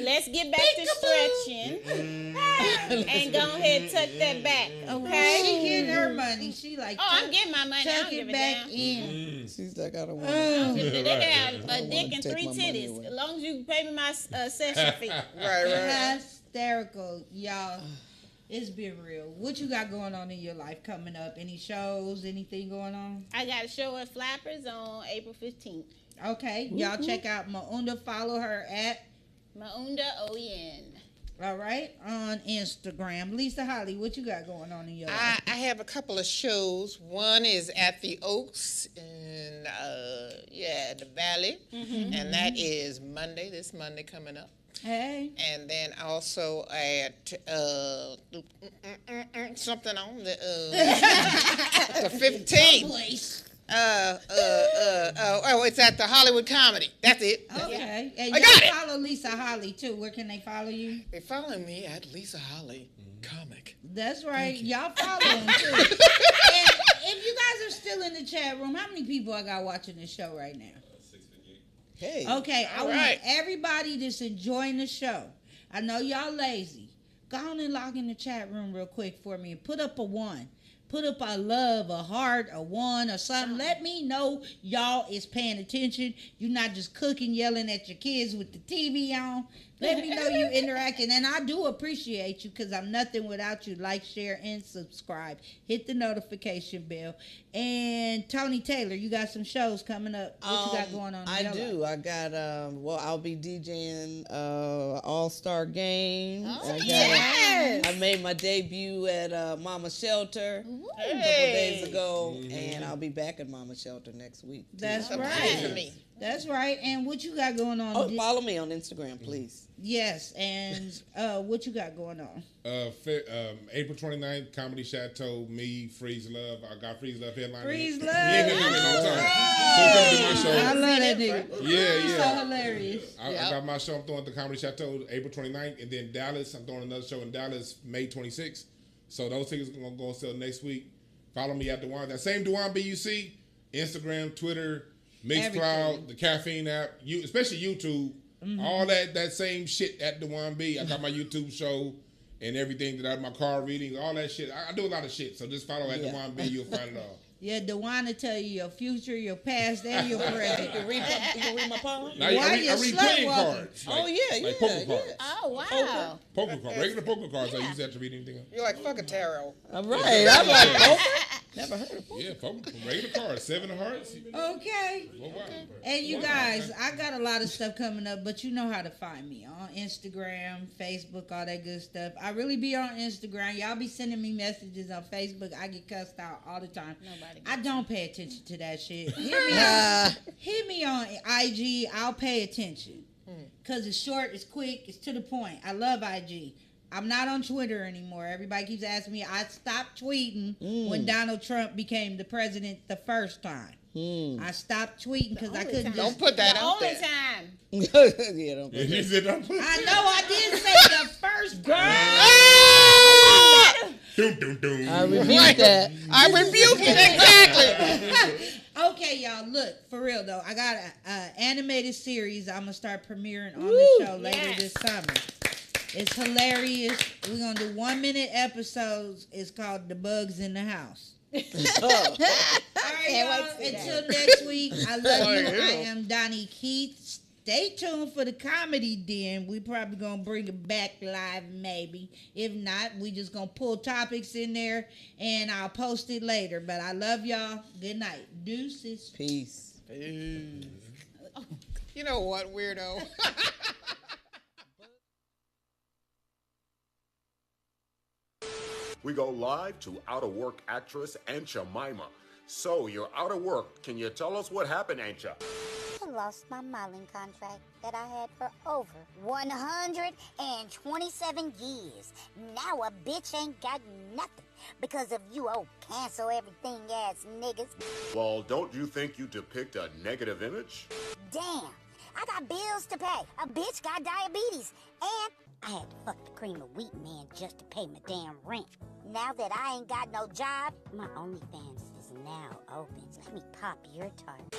Let's get back to stretching and go ahead and tuck that back, okay?" She getting her money. She like, "Oh, I'm getting my money. I tuck don't give it a back damn." in. She's like, I don't want They can have a dick and take 3 my money titties, away. as long as you pay me my session fee. Right. Hysterical, y'all. It's been real. What you got going on in your life coming up? Any shows? Anything going on? I got a show at Flappers on April 15th. Okay, y'all check out Maunda. Follow her at Maunda Oyin. All right, on Instagram. Lisa Holly, what you got going on in your life? I have a couple of shows. One is at the Oaks in the Valley, and that is Monday. This Monday coming up. Hey. And then also at something on the 15th. It's at the Hollywood Comedy. That's it. Okay. And I y'all got it. follow Lisa Holly too. Where can they follow you? They follow me at Lisa Holly Comic. That's right. Y'all follow them too. And if you guys are still in the chat room, how many people I got watching this show right now? Hey. Okay, I All want right. everybody that's enjoying the show. I know y'all lazy. Go on and log in the chat room real quick for me and put up a 1. Put up a love, a heart, a 1 or something. Let me know y'all is paying attention. You're not just cooking, yelling at your kids with the TV on. Let me know you interacting. And I do appreciate you because I'm nothing without you. Like, share, and subscribe. Hit the notification bell. And Tony Taylor, you got some shows coming up. What you got going on? in I your do. life? I got I'll be DJing All-Star Game. Oh, I made my debut at Mama Shelter a couple days ago, and I'll be back at Mama Shelter next week. too. That's right. That's right. And what you got going on? Oh, follow me on Instagram, please. Yes. And what you got going on? April 29th, Comedy Chateau, me, Freeze Love. I got Freeze Love headlining. Freeze He Love. ain't been here in a long time. So he's coming to my show. I love that nigga. Yeah. He's so hilarious. I got my show I'm throwing at the Comedy Chateau April 29th, and then Dallas, I'm throwing another show in Dallas May 26th. So those tickets are going to go on sale next week. Follow me at Dwann. That same Dwann BUC, Instagram, Twitter, Mixcloud, the Caffeine app, especially YouTube, all that same shit at Dwann B. I got my YouTube show and everything that I have my car readings, all that shit. I do a lot of shit, so just follow at Dwann B. You'll find it all. Yeah, Dwann will tell you your future, your past, and your present. You can read my poem? Now, I read playing cards. Like poker cards. Oh, wow. Poker cards. Regular poker cards. I used to have to read anything else. You're like, fuck a tarot. All right. I'm like, poker? Never heard of poker. Yeah, poker. Regular cards. 7 of hearts. Okay. Oh, wow. And you guys, I got a lot of stuff coming up, but you know how to find me on Instagram, Facebook, all that good stuff. I really be on Instagram. Y'all be sending me messages on Facebook. I get cussed out all the time. I don't pay attention to that shit. Hit me on IG. I'll pay attention. Because it's short, it's quick, it's to the point. I love IG. I'm not on Twitter anymore. Everybody keeps asking me. I stopped tweeting when Donald Trump became the president the first time. I stopped tweeting because I couldn't. Don't put that out there. The only time. Yeah, don't put He said, "Don't put I know I did say the first girl. I rebuke that. I rebuke it, exactly. Okay, y'all, look, for real though, I got an animated series I'm gonna start premiering on the show later this summer. It's hilarious. We're gonna do 1-minute episodes. It's called The Bugs in the House. All right, y'all. Until next week, I love you. I am daugnekeith. Stay tuned for the comedy den. We probably gonna bring it back live, maybe. If not, we just gonna pull topics in there and I'll post it later. But I love y'all. Good night. Deuces. Peace. You know what, weirdo? We go live to out-of-work actress and Chamima. So, you're out of work. Can you tell us what happened, ain't ya? I lost my modeling contract that I had for over 127 years. Now a bitch ain't got nothing because of you old cancel everything ass niggas. Well, don't you think you depict a negative image? Damn, I got bills to pay. A bitch got diabetes. And I had to fuck the cream of wheat man just to pay my damn rent. Now that I ain't got no job, my OnlyFans is now open. Let me pop your tart.